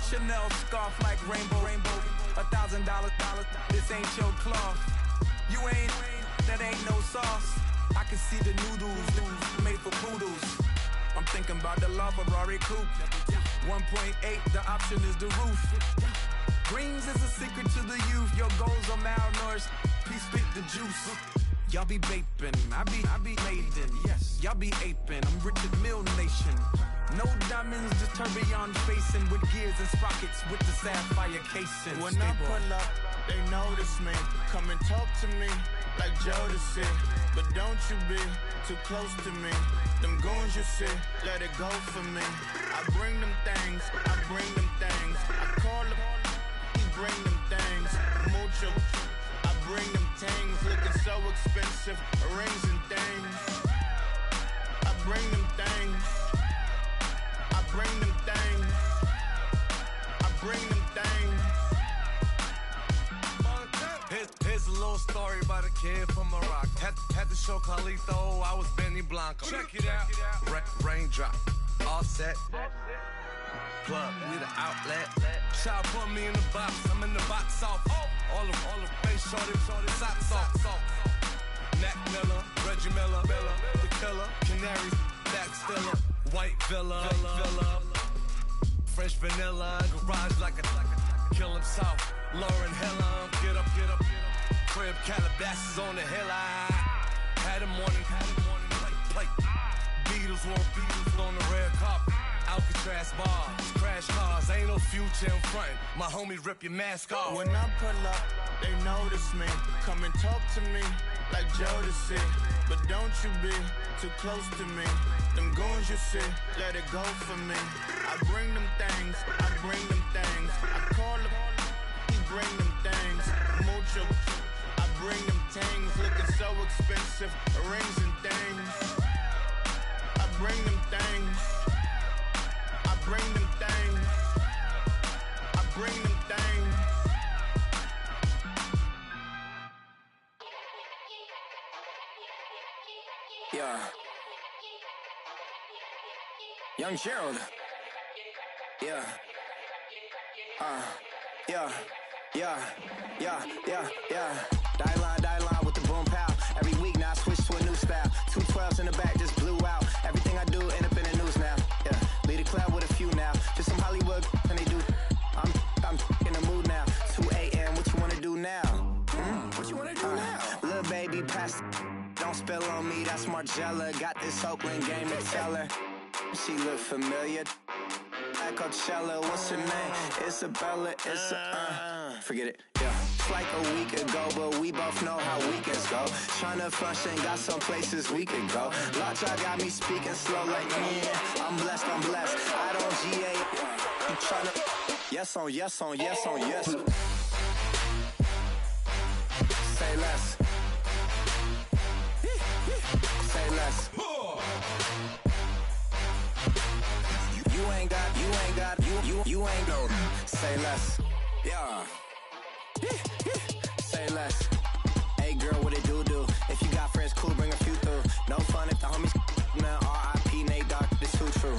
Chanel scarf like rainbow. $1,000, this ain't your cloth. You ain't, that ain't no sauce. I can see the noodles made for poodles. I'm thinking about the LaFerrari coupe. 1.8, the option is the roof. Greens is a secret to the youth. Your goals are malnourished. Please spit the juice. Y'all be vaping, I be maiden. Yes, y'all be aping. I'm Richard Mill Nation. No diamonds, just tourbillon facing with gears and sprockets with the sapphire casing. When I pull up, they notice me. Come and talk to me like Jodeci. But don't you be too close to me. Them goons you see, let it go for me. I bring them things, I bring them things. I call them, he bring them things. Mucho, I bring them things. Looking so expensive, rings and things. I bring them things. I bring them things. I bring them things. Here's a little story about a kid from Morocco. Had to show Carlito I was Benny Blanco. Check it out. Raindrop, offset. Plug, we the outlet. Child put me in the box. I'm in the box off. All the face shorty, socks off. Mac Miller, Reggie Miller, the killer, Canaries, back stiller, white villa, French vanilla, garage like a kill himself. Lauren Hiller, get up. Crib Calabasas on the hill. I had him morning plate. Beatles on the red carpet. Alcatraz bars, crash cars, ain't no future in front. My homie rip your mask off. When I pull up, they notice me. Come and talk to me like Jodeci. But don't you be too close to me. Them goons you see, let it go for me. I bring them things, I bring them things. I call them, he bring them things. Mucho, I bring them things. Looking so expensive, rings and things. I bring them things. I bring them things. I bring them things. Yeah. Young Gerald. Yeah. Die line with the boom pow. Every week now I switch to a new style. 212s in the back just blew out. Everything I do end up in the news now. Yeah. Lead a cloud with a few now. Just some Hollywood and they do. I'm in the mood now. 2 a.m. What you wanna do now? What you wanna do now? Little baby pass. Don't spill on me. That's Margella. Got this Oakland game to tell her. She look familiar. At Coachella, what's her name? Isabella, forget it, yeah. It's like a week ago, but we both know how weekends go. Tryna function, got some places we could go. Lockjaw got me speaking slow like, yeah, I'm blessed. I don't GA, you tryna, yes on yes. Say less. Say less. You ain't gon' say less. Yeah. Say less. Hey girl, what it do? If you got friends, cool, bring a few through. No fun if the homies man, R.I.P. Nate Dogg, this too true.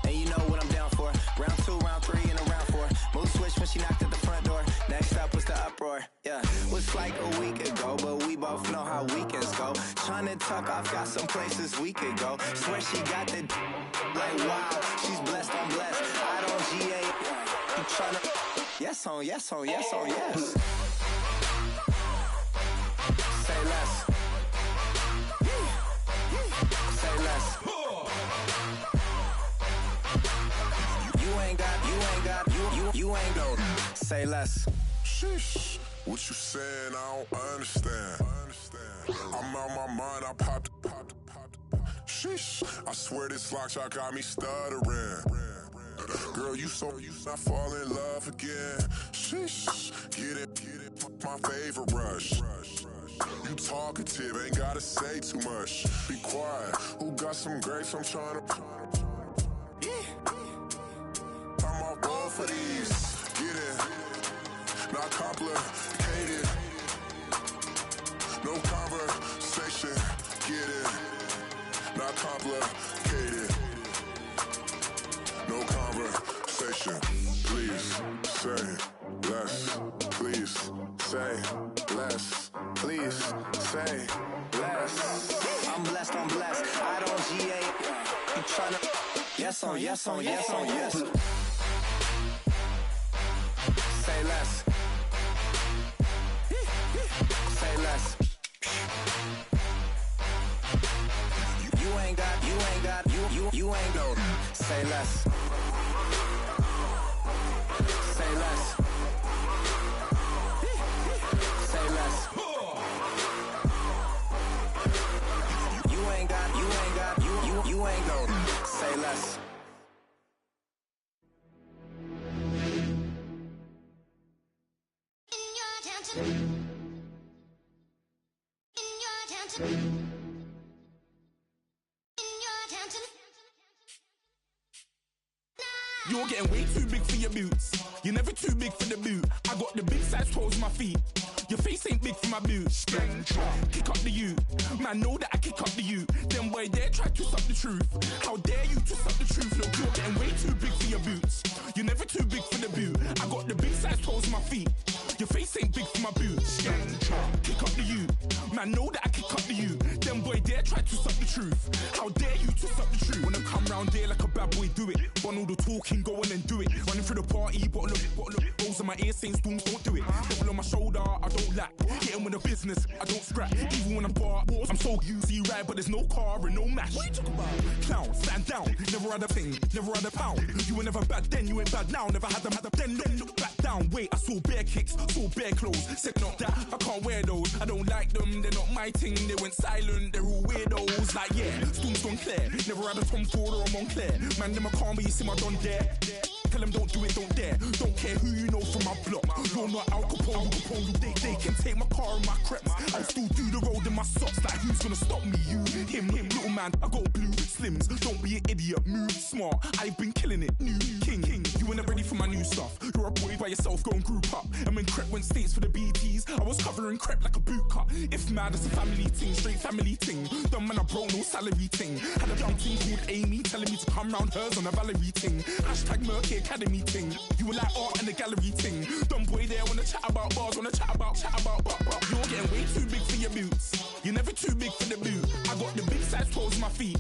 And you know what I'm down for. Round 2, round 3, and a round 4. Mood switch when she knocked at the front door. Next up was the uproar. Yeah. Was like a week ago, but we both know how weekends go. Tryna tuck off, got some places we could go. Swear she got the like wow, she's blessed, I'm blessed. I don't GA. You tryna yes on yes. Say less. You ain't go. Say less. Sheesh. What you saying? I don't understand. I'm out my mind. I popped. Sheesh. I swear this lock shot got me stuttering. Girl, you not fall in love again. Sheesh. Get it. My favorite rush. You talkative, ain't gotta say too much. Be quiet. Who got some grapes? I'm trying to. I'm off ball for these. Get it. Not complicated. No conversation. Get it. Not complicated. No conversation. Please say less. Please say less. Please say less. I'm blessed. I don't GA. You tryna. Yes on yes. Say less. Say less. You ain't got. You ain't go. Say less. Say less. Say less. You ain't got. You ain't go. Say less. You're getting way too big for your boots. You're never too big for the boot. I got the big size toes on my feet. Your face ain't big for my boots. Kick up the you. Man, know that I kick up the you. Them boy there try to suck the truth. How dare you to suck the truth? Look, you're getting way too big for your boots. You're never too big for the boot. I got the big size toes on my feet. Your face ain't big for my boots. Kick up the you. Man, know that I kick up the you. Them boy there try to suck the truth. How dare you to suck the truth? Wanna come round there like a bad boy, do it. Want all the talking, go on and do it. Running through the party, bottle up. Rolls in my ear saying storms, don't do it. Devil on my shoulder, I don't lack. Hitting with the business, I don't scrap. Even when I'm bar, I'm so easy right, but there's no car and no match. What you talking about? Clown, stand down. Never had a thing, never had a pound. You were never bad then, you ain't bad now. Never had them, then look back down. Wait, I saw bare kicks, saw bare clothes. Said not that, I can't wear those. I don't like them, they're not my thing. They went silent, they're all weirdos. Like yeah, storm's gone clear. Never had a Tom Ford or a Montclair. Man, them I can't be, you see my done there. Tell them don't do it, don't dare. Don't care who you know from my block. You're not Al Capone, they can take my car and my creps. I'll still do the road in my socks. Like who's gonna stop me? You, him, little man. I got blue slims. Don't be an idiot, move smart. I've been killing it, new king. You were never ready for my new stuff. You're a boy by yourself, go and group up. And when Crep went states for the BTs, I was covering Crep like a boot cut. If mad, it's a family ting, straight family ting. Dumb man, I broke no salary ting. Had a young ting called Amy telling me to come round hers on a Valerie ting. Hashtag Murky Academy ting. You were like art and the gallery ting. Dumb boy there wanna chat about bars, wanna chat about. You're getting way too big for your boots. You're never too big for the boot. I got the big size toes on my feet.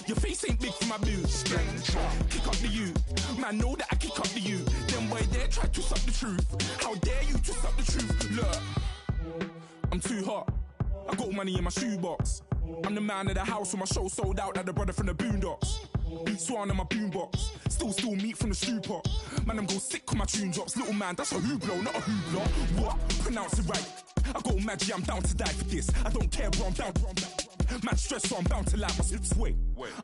Your face ain't big for my boots. Kick up the you. Man, know that I kick up the you. Them boy there try to suck the truth. How dare you to suck the truth? Look, I'm too hot. I got money in my shoebox. I'm the man of the house when my show sold out like the brother from the Boondocks. Beat Swan on my boombox. Still meat from the stew pot. Man, I'm go sick when my tune drops. Little man, that's a hooplo, not a hoopla. What? Pronounce it right. I go Maggie, I'm down to die for this. I don't care, bro, I'm down. Man stressed, so I'm bound to like my slips. Wait,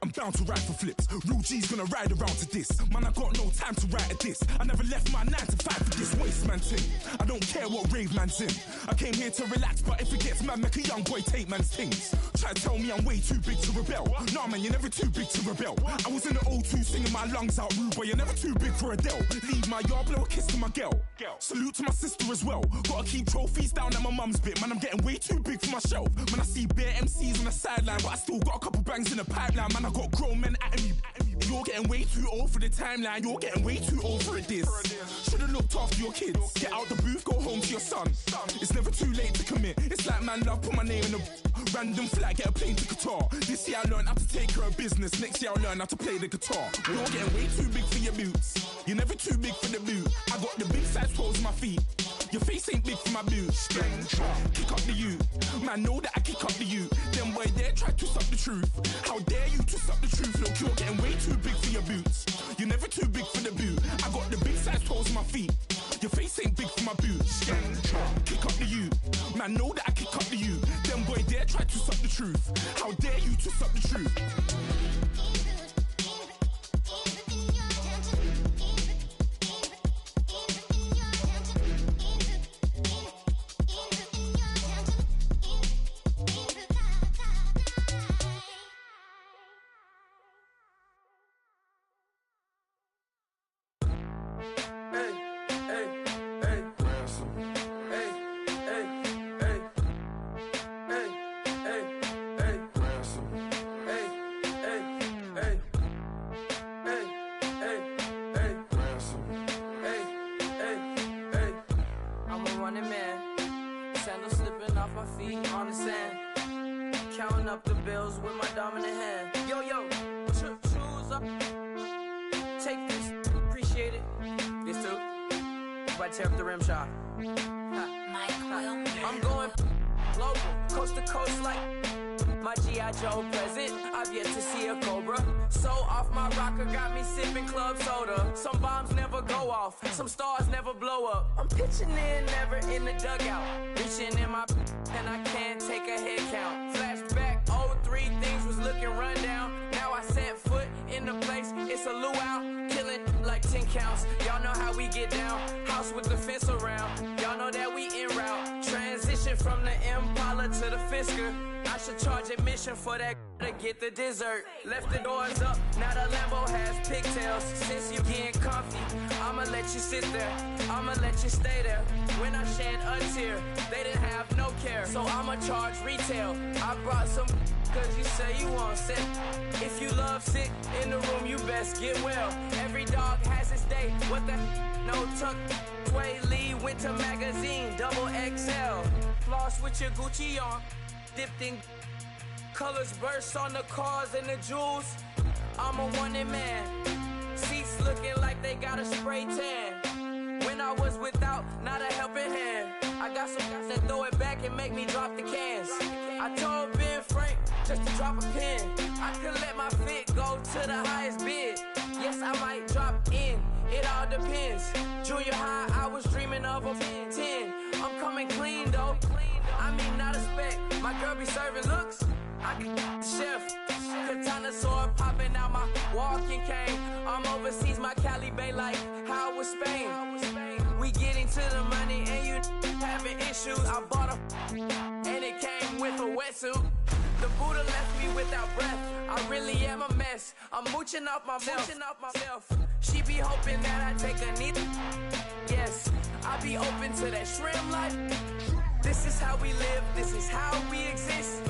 I'm bound to ride for flips. Real G's gonna ride around to this. Man, I got no time to write at this. I never left my 9 to 5 for this waste man thing. I don't care what rave man's in. I came here to relax, but if it gets mad, make a young boy take man's things. Try to tell me I'm way too big to rebel. Nah, man, you're never too big to rebel. I was in the O2 singing my lungs out rude, but you're never too big for Adele. Leave my yard, blow a kiss to my girl. Salute to my sister as well. Gotta keep trophies down at my mum's bit. Man, I'm getting way too big for my shelf. Man, I see bare MCs on the sideline, but I still got a couple bangs in the pipeline. Man, I got grown men at me. You're getting way too old for the timeline. You're getting way too old for a diss. Should've looked after your kids. Get out the booth, go home to your son. It's never too late to commit. It's like man love, put my name in a random flight, get a plane to Qatar. This year I learned how to take care of business. Next year I'll learn how to play the guitar. You're getting way too big for your boots. You're never too big for the boot. I got the big size toes on my feet. Your face ain't big for my boots. Kick up the you. Man, know that I kick up the you. Them boy there try to suck the truth. How dare you to suck the truth? Look, you're getting way too big for your boots. You're never too big for the boot. I got the big size toes on my feet. Your face ain't big for my boots. Kick up the you. Man, know that I kick up the you. Them boy dare try to suck the truth. How dare you to suck the truth? Tear up the rim shot. I'm going global, coast to coast like my G.I. Joe present. I've yet to see a Cobra. So off my rocker got me sipping club soda. Some bombs never go off, some stars never blow up. I'm pitching in, never in the dugout. Reaching in my and I can't take a head count. Flashback, 03, things was looking rundown. Now I set foot in the place, it's a luau. Killing like 10 counts, y'all know how we get down. House with the fence around, y'all know that we en route. Transition from the Impala to the Fisker. I should charge admission for that to get the dessert. Left the doors up, now the Lambo has pigtails. Since you getting comfy, I'ma let you sit there, I'ma let you stay there. When I shed a tear, they didn't have no care. So I'ma charge retail. I brought some cause you say you want sick. If you love sick in the room, you best get well. Every dog has its day, what the no tuck. Sway Lee, Winter Magazine, double XL. Floss with your Gucci on, dipped in colors burst on the cars and the jewels. I'm a wanted man. Seats looking like they got a spray tan. When I was without, not a helping hand. I got some guys that throw it back and make me drop the cans. I told Ben Frank just to drop a pin. I could let my fit go to the highest bid. Yes, I might drop in, it all depends. Junior high, I was dreaming of a 10. I'm coming clean though. I mean, not a spec. My girl be serving looks. I can chef. Katana sword popping out my walking cane. I'm overseas, my Cali Bay like how was Spain. We getting to the money and you having issues. I bought a and it came with a wetsuit. The Buddha left me without breath. I really am a mess. I'm mooching off myself. She be hoping that I take a knee. Yes, I be open to that shrimp life. This is how we live. This is how we exist.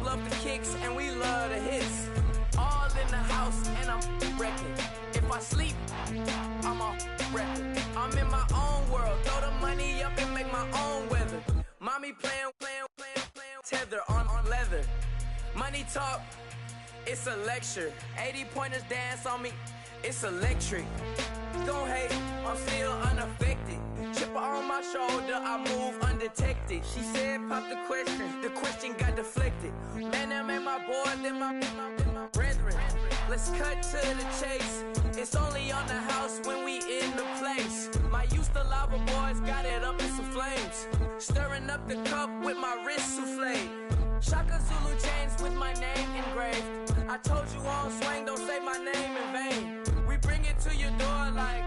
Love the kicks and we love the hits. All in the house and I'm wrecking. If I sleep, I'm a record. I'm in my own world. Throw the money up and make my own weather. Mommy playing. Tether on leather. Money talk, it's a lecture. 80 pointers dance on me, it's electric. Don't hate, I'm still unaffected. Chipper on my shoulder, I move undetected. She said pop the question got deflected. Man, that made my boy, then my brethren. Let's cut to the chase. It's only on the house when we in the place. My used to lava boys got it up in some flames. Stirring up the cup with my wrist souffle. Shaka Zulu chains with my name engraved. I told you on swing, don't say my name in vain. We bring it to your door like,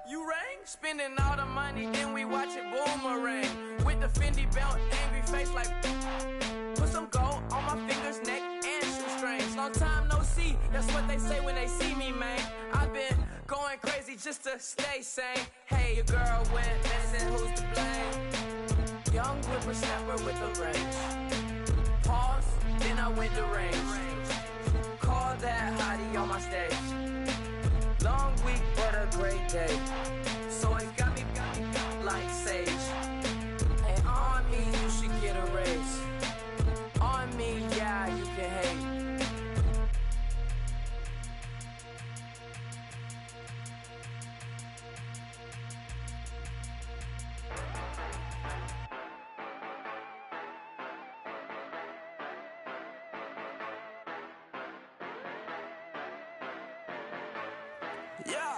you rang? Spending all the money, then we watch it boomerang. With the Fendi belt, angry face like, put some gold on my fingers, neck, and shoestrings. Long time no see, that's what they say when they see me, man. I've been going crazy just to stay sane. Hey, your girl went missing, who's to blame? Young whippersnapper with a range. Pause, then I went to range. Call that hottie on my stage. Long week, but a great day. So it got me like sage. And on me, you should get a raise. On me, yeah, you can hate. Yeah.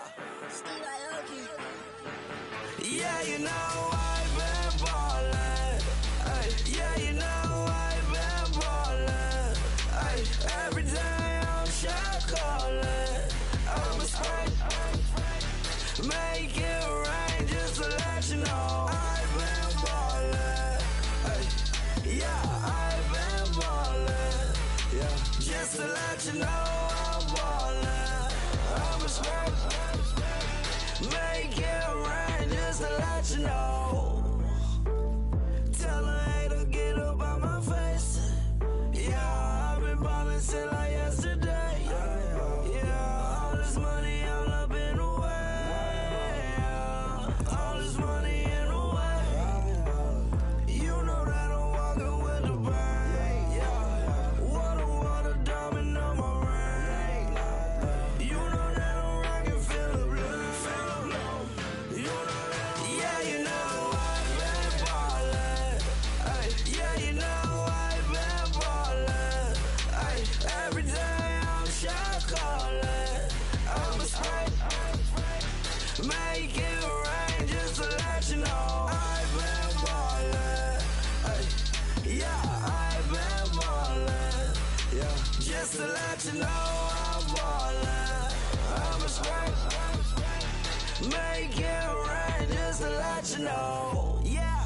Yeah, you know I've been ballin'. Ay, yeah, you know I've been ballin'. Ay, every day I'm shot callin'. I'm a spray, make it rain just to let you know I've been ballin'. Ay, yeah, I've been ballin'. Yeah, just to let you know I'm ballin'. I'm a spray, make it rain just to let you know. Tell a hater get up out my face. Yeah, I've been ballin' since like yesterday. Yeah, all this money all up in the way. Yeah, all this money in the way. You know that I'm walking with the bank. Yeah, water, diamond on my ring. You know that I'm rockin' feel the blue. You know that, yeah, you know I've been ballin'. Ay, yeah, you know I've been ballin'. Ay, every day I'm shot callin'. I'm a spray, make it rain just to let you know I've been ballin'. Ay, yeah, I've been ballin'. Yeah, just to let you know I'm ballin'. I'm a spray, make it rain just to let you know. Yeah,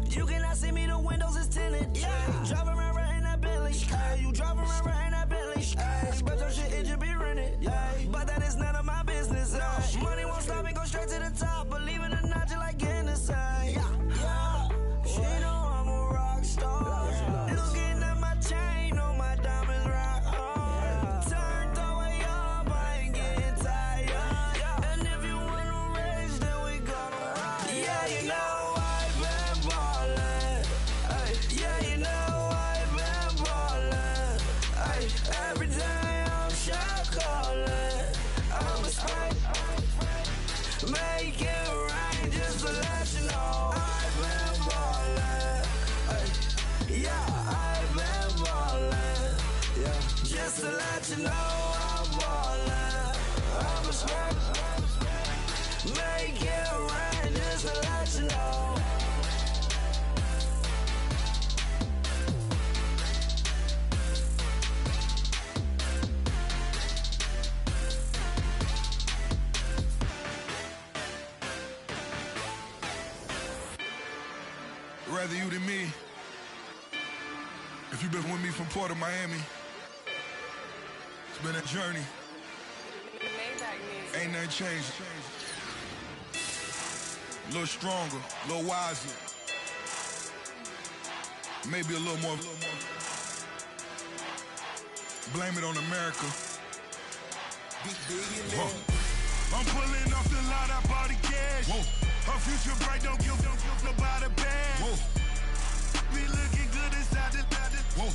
you cannot see me, the windows is tinted. Yeah, driving around right in that Bentley. Hey, you driving around right in that Bentley. Hey, but your shit, it should be rented. Yeah, but that is none of my business. Money won't stop me, go straight to the top. Believe it or not, you like getting the same. Yeah, she know I'm a rock star. Looking at my chain, on my diamonds rock hard. Turned the way up, I ain't getting tired. And if you wanna raise, then we gonna ride. Yeah, you know I've been ballin'. Ay, yeah, you know I've been ballin'. Ay, every day I'm shot callin'. I'm a spray, make it rain just to let you know I've been ballin'. Ay, yeah, I've been ballin'. Yeah, just to let you know I'm ballin'. I'm a spray, make it rain just to let you know. Rather you than me. If you've been with me from Port of Miami, it's been a journey. Ain't nothing changed. A little stronger, a little wiser. Maybe a little more. Blame it on America. I'm pulling off the lot, I bought the cash. Whoa. Her future bright, don't give nobody bad. Whoa. Be looking good inside the whoa.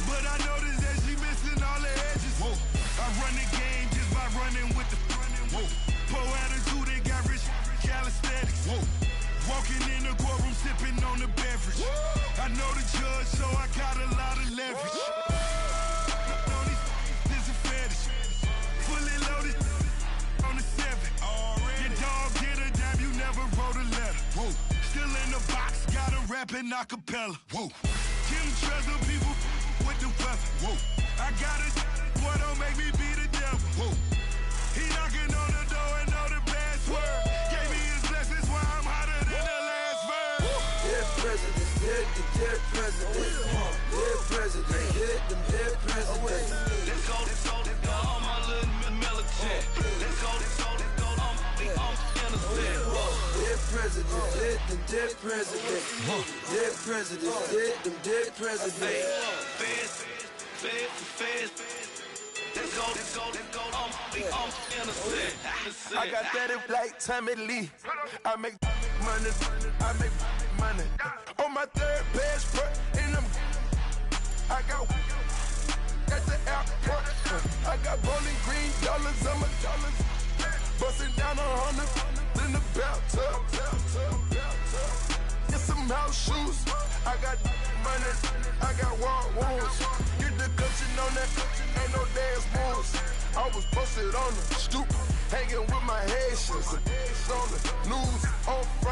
But I noticed that she missing all the edges. Whoa. I run the game just by running with the whoa. Poor attitude, they got rich calisthenics. Whoa. Walking in the courtroom, sipping on the beverage. Whoa. I know the judge, so I got a lot of leverage. This a fetish. Fully loaded on the 7. Your dog did a dime, you never wrote a letter. Whoa. Still in the box, got him rapping acapella. Whoa. Kim Treasure, people with the weather. Whoa. I got it, boy, don't make me be the devil. Whoa. He knocking on the door and know the password. Gave me his blessings while I'm hotter than the last verse. Dead president, dead president. Dead president, dead president. Let's go, all my little militant. Let's go, I'm innocent. Dead president, dead president. Dead president, dead president. Feds. Let's go, I'm innocent. I got that in like Tommy Lee. I make money. On my third passport, and I got the airport. I got bowling green dollars on my dollars. Busting down 100 in the bathtub. Get some house shoes. I got money. I got war wounds. Get the coaching on that. Ain't no dance moves. I was posted on the stoop, hanging with my Haitians. On the news on Friday.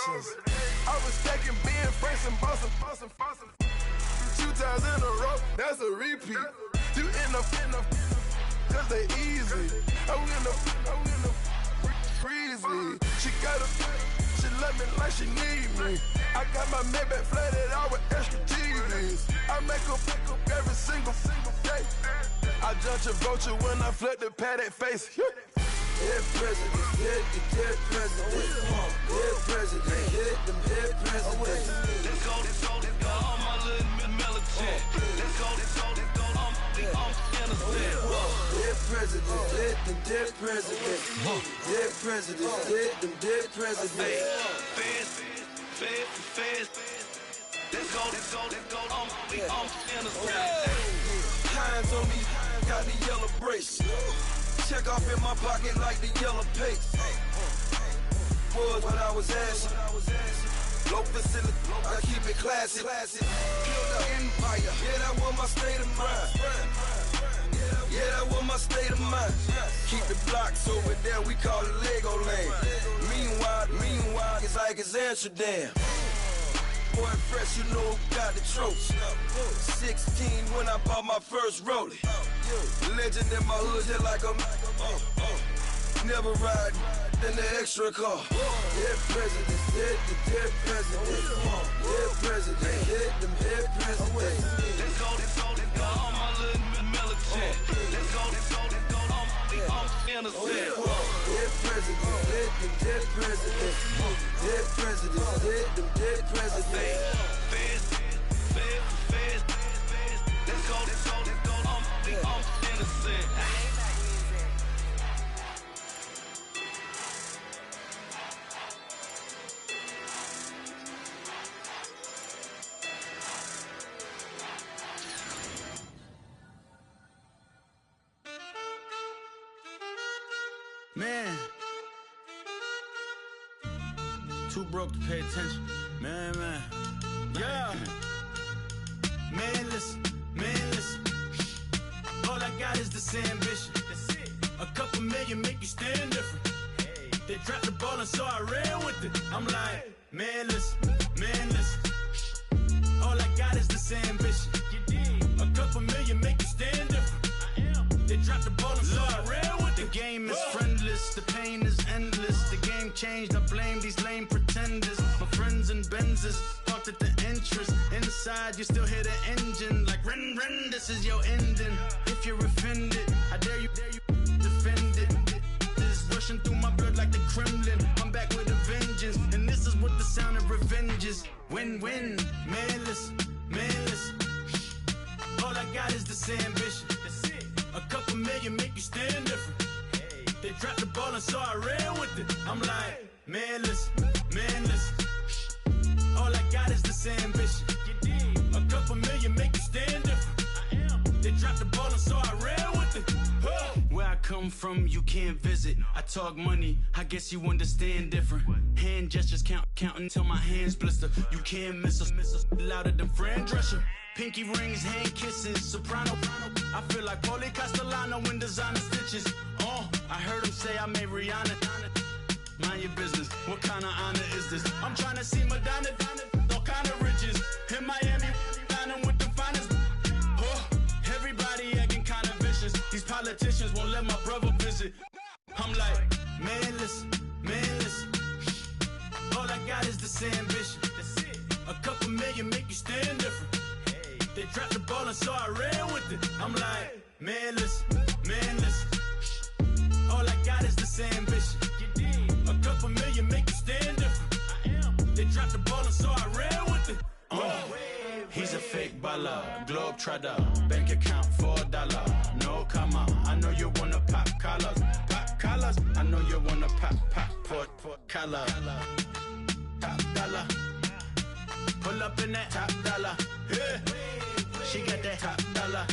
actions. I was stacking being fresh and bossing. 2 times in a row, that's a repeat. You end up, cause they easy. I'm in the breezy. She love me like she need me. I got my Maybach flooded out with extra TVs. I make up every single day. I judge a vulture when I flip the Paddock face. Dead president, dead president. Dead president, hit them dead presidents. Let's go, all my little militant. Let's go, I'm innocent. Dead president, hit them dead presidents. Dead president, hit them dead presidents. Fast. Let's go, I'm innocent. Hands on me, got the yellow brace. Check off in my pocket like the yellow paste. Was what I was asking. Low facility, I keep it classy. Build an empire, yeah, that was my state of mind. Yeah, that was my state of mind. Keep the blocks over there, we call it Lego Land. Meanwhile, it's like it's Amsterdam. Boy fresh, you know who got the tropes. 16 when I bought my first rollie. Legend in my hood, hit like a never ride in the extra car. Dead presidents, dead presidents. Dead president, hit them dead presidents. Let's go, all my little militant. Let's go, I'm innocent. Dead presidents, hit them dead presidents. Dead presidents, hit them dead presidents. Fast. Let's go, I'm innocent. Man, too broke to pay attention. Man. Yeah. Man, listen. All I got is this ambition. A couple million make you stand different. They dropped the ball and so I ran with it. I'm like, man, listen. All I got is this ambition. A couple million make you stand different. They dropped the ball and so I ran with it. The game is friendless, the pain is endless. The game changed, I blame these lame pretenders. My friends and Benzes parked at the entrance. Inside, you still hear the engine. Like, ren, this is your ending. If you're offended, I dare you defend it. This is rushing through my blood like the Kremlin. I'm back with a vengeance, and this is what the sound of revenge is. Win-win, man, listen. All I got is this ambition. A couple million make you stand different. They dropped the ball and so I ran with it. I'm like, man, listen. All I got is this ambition. A couple million make you stand different. They dropped the ball and so I ran with it. Where I come from, you can't visit. I talk money, I guess you understand different. Hand gestures counting till my hands blister. You can't miss us louder than Fran Drescher. Pinky rings, hand kisses, soprano. I feel like Paulie Castellano in designer stitches. I heard him say I made Rihanna. Mind your business, what kind of honor is this? I'm trying to see Madonna, all kind of riches. In Miami, dining with the finest. Everybody acting kind of vicious. These politicians won't let my brother visit. I'm like, man, listen. All I got is this ambition. A couple million make you stand different. They dropped the ball and so I ran with it. I'm like, man, listen. All I got is this ambition. A couple million make you stand different. They dropped the ball and so I ran with it. He's a fake baller, globe trotter, bank account $4. No comma, I know you wanna pop collars. I know you wanna pop collar. Top dollar, pull up in that top dollar. Yeah. She got that top dollar.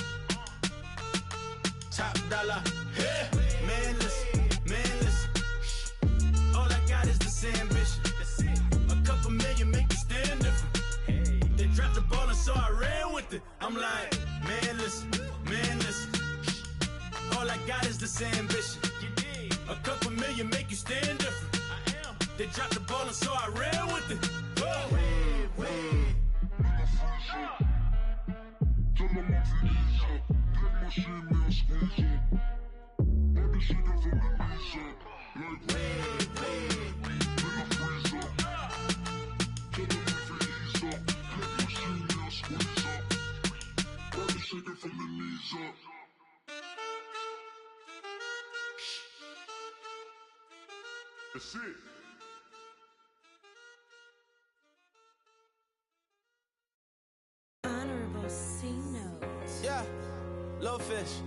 Yeah. Man, listen. All I got is this ambition. A couple million make you stand different. They dropped the ball and so I ran with it. I'm like, man, listen. All I got is this ambition. A couple million make you stand different. They dropped the ball and so I ran with it. That's it. Honorable C notes. Yeah, little fish.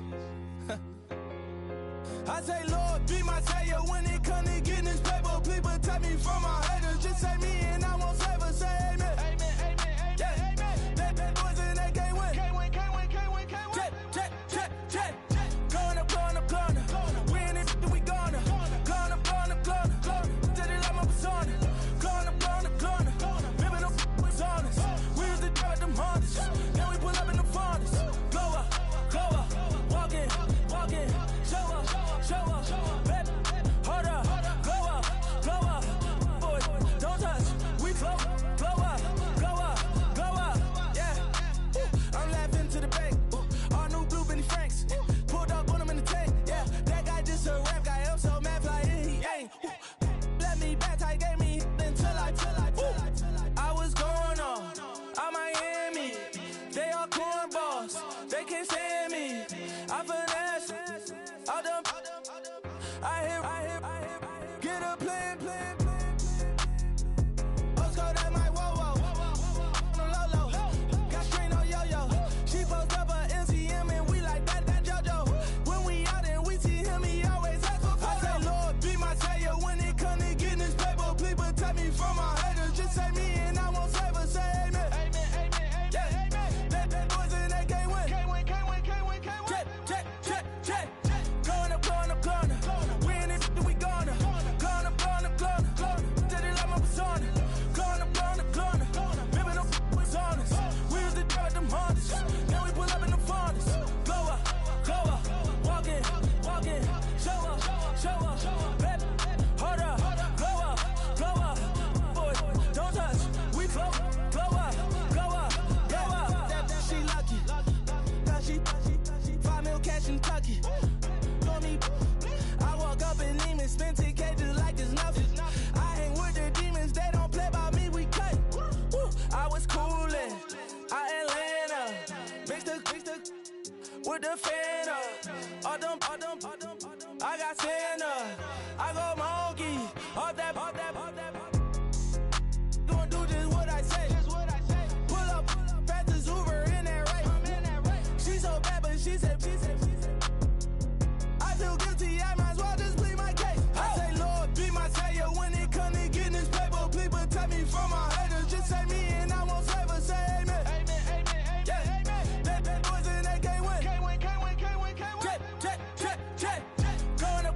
I say, Lord, be my savior when it comes to getting this paper. Please protect me from my haters. Just say me and I won't save her. Say amen. Amen, amen, amen, yeah. Amen. They bad boys and they can't win. Can't win, can't win, can't win, can't win. Check, check, check, check. Going up, going up, going up. We in it, we gonna. Going up, going up, going up. Did it like my persona. Going up, going up, going up. Remember no was on us. We used to drive them Hondas. Then we pull up in the Fondas. Go up, walk in, show up, baby, hold up, go up, boy, don't touch, we flow up, yeah, I'm laughing to the bank, all new blue Benny Franks, pulled up on him in the tank, yeah, that guy just a rap guy, I'm so mad fly in, he ain't, let me back, I gave me until I was going on Miami, they all cornballs, they can't stand me, I finesse, all them, I hear, get a plan. Let's go, that my whoa, no low, got strain on yo-yo. She post up her MCM and we like that JoJo. When we out and we see him, he always asks for photo. I say, Lord, be my savior when it come to getting this paper. Please protect me from my haters. Just say me and I won't save her. Say amen. Amen, amen, amen, yeah. Amen. That boys and they can't win. Can't win, can't win, can't win, can't win. Check. Going up. We in it, we gonna. Going up. Did it like my persona. Going up. Remember no was on us. We used to drive them Hondas. Then we pull up in the Fondas. Go up, walk in, show up, baby, hold up, go up, boy, don't touch, we flow, go up, she lucky, cause she 5 mil cash in Kentucky, for me, I walk up in demons, spend 10K just like it's nothing, I hang with the demons, they don't play by me, we cut, I was coolin', Atlanta, mixed with the Fanta, all them, I got Santa, I go monkey, all that, gonna do just what I say, pull up, fast as Uber in that race, she so bad but she said, I feel guilty, I might as well just plead my case, I say Lord, be my savior when it come to getting this paper, please protect me from my haters, just say me and I won't save her, say amen, yeah, bad boys and they can't win, check, going up,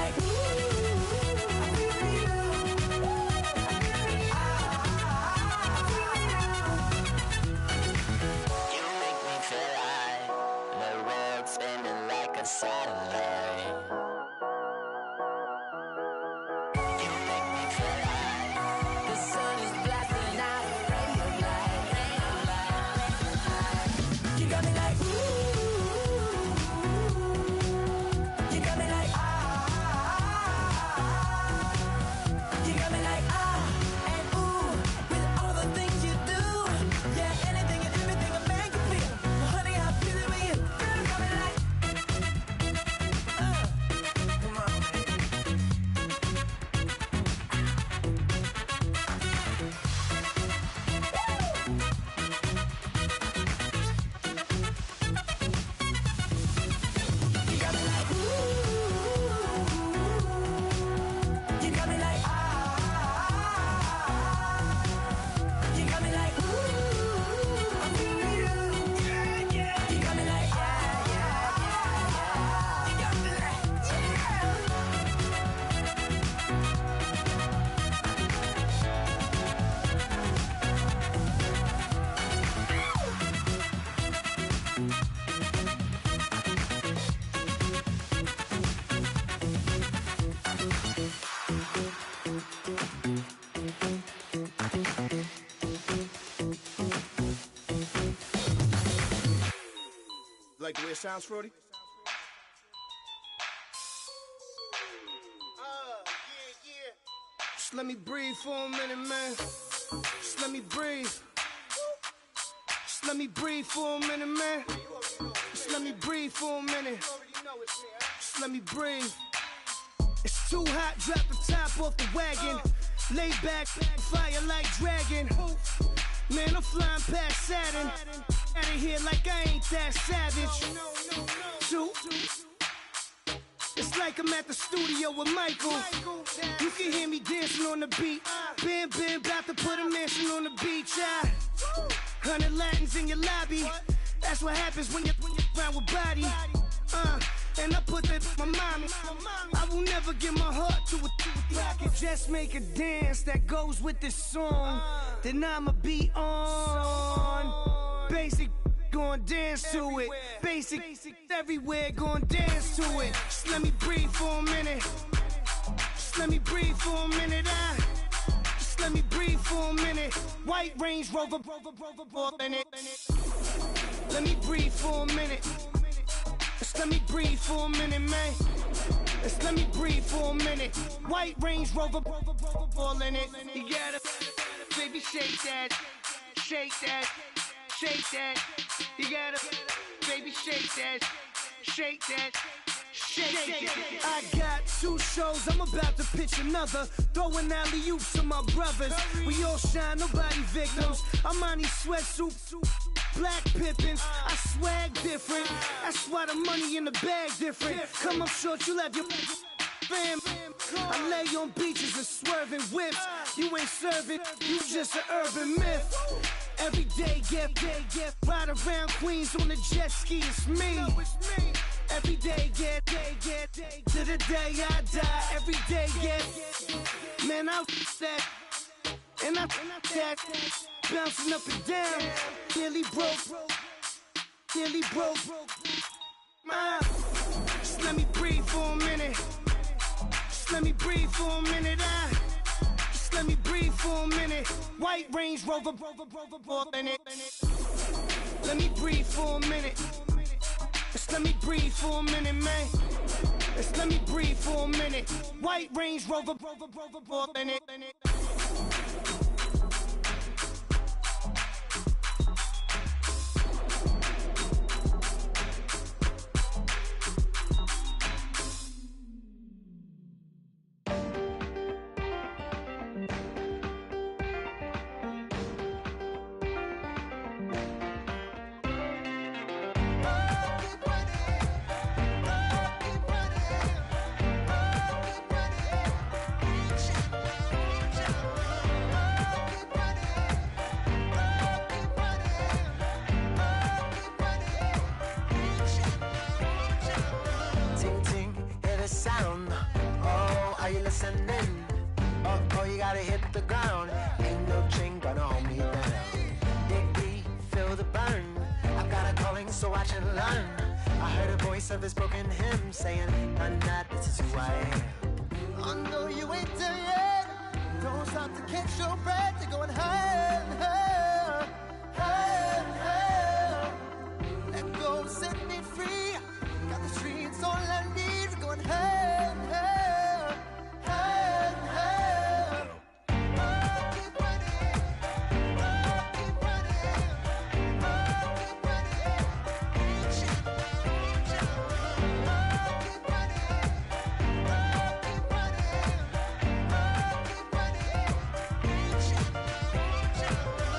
like, ooh, I feel you. You make me feel like the world's spinning like a satellite. You make me feel like The sun is blasting out a ray of light, ray of light. You got me like, ooh. You got me like, you got me like, and ooh, with all the things you do. Yeah, anything and everything will make you feel. Well, honey, I'm feeling with you. Girl, you got me like, come on, you got me like, ooh. You got me like, you got me like, ooh. I'm feeling you. Yeah, yeah. You got me like, yeah, yeah, yeah. You got me like, Like the way it sounds, Frody? Just let me breathe for a minute, man. Just let me breathe. Just let me breathe for a minute, man. Just let me breathe for a minute. Just let me breathe. It's too hot, drop the top off the wagon. Lay back, fire like dragon. Man, I'm flying past Saturn. Out of here like I ain't that savage. Two. It's like I'm at the studio with Michael. You can hear me dancing on the beat. Bam, bam, about to put a mansion on the beach. 100 Latins in your lobby. That's what happens when you're around with body. And I put that in my mommy. I will never give my heart to a rocket. Just make a dance that goes with this song. Then I'ma be on. Basic, gon' dance to it. Basic, everywhere, gon' dance to it. Just let me breathe for a minute. Just let me breathe for a minute. Just let me breathe for a minute. White Range Rover, in it. Let me breathe for a minute. Just let me breathe for a minute, man. Just let me breathe for a minute. White Range Rover, ball in it. You gotta, baby, shake that, shake that, shake that. You gotta, baby, shake that, shake that. Shake. I got 2 shows, I'm about to pitch another. Throwing alley-oops to my brothers. We all shine, nobody victims. I'm on these sweatsuits, black Pippins. I swag different. That's why the money in the bag different. Come up short, you have your fam. I lay on beaches and swerving whips. You ain't serving, you just an urban myth. Every day, get ride around Queens on the jet ski. It's me. Every day, get to the day I die. Every day, get man, I that and I that bouncing up and down. Nearly broke. Just let me breathe for a minute. Just let me breathe for a minute. Just let me breathe for a minute. White Range Rover, in it. Let me breathe for a minute. Just let me breathe for a minute, man. Just let me breathe for a minute. White Range Rover, in it. Are you listening? Oh, you gotta hit the ground. Ain't no chain gonna hold me down. Dig deep, feel the burn. I've got a calling, so watch and learn. I heard a voice of his broken hymn saying, nah, this is who I am. I know you ain't there yet. Don't stop to catch your breath. You're going higher, higher, higher, higher. Let go, set me free. Got the streets all I need. We're going higher, higher, higher, higher. Keep running, keep running, keep running. Reach out, reach out. Keep running, keep running, keep running. Reach out, reach out.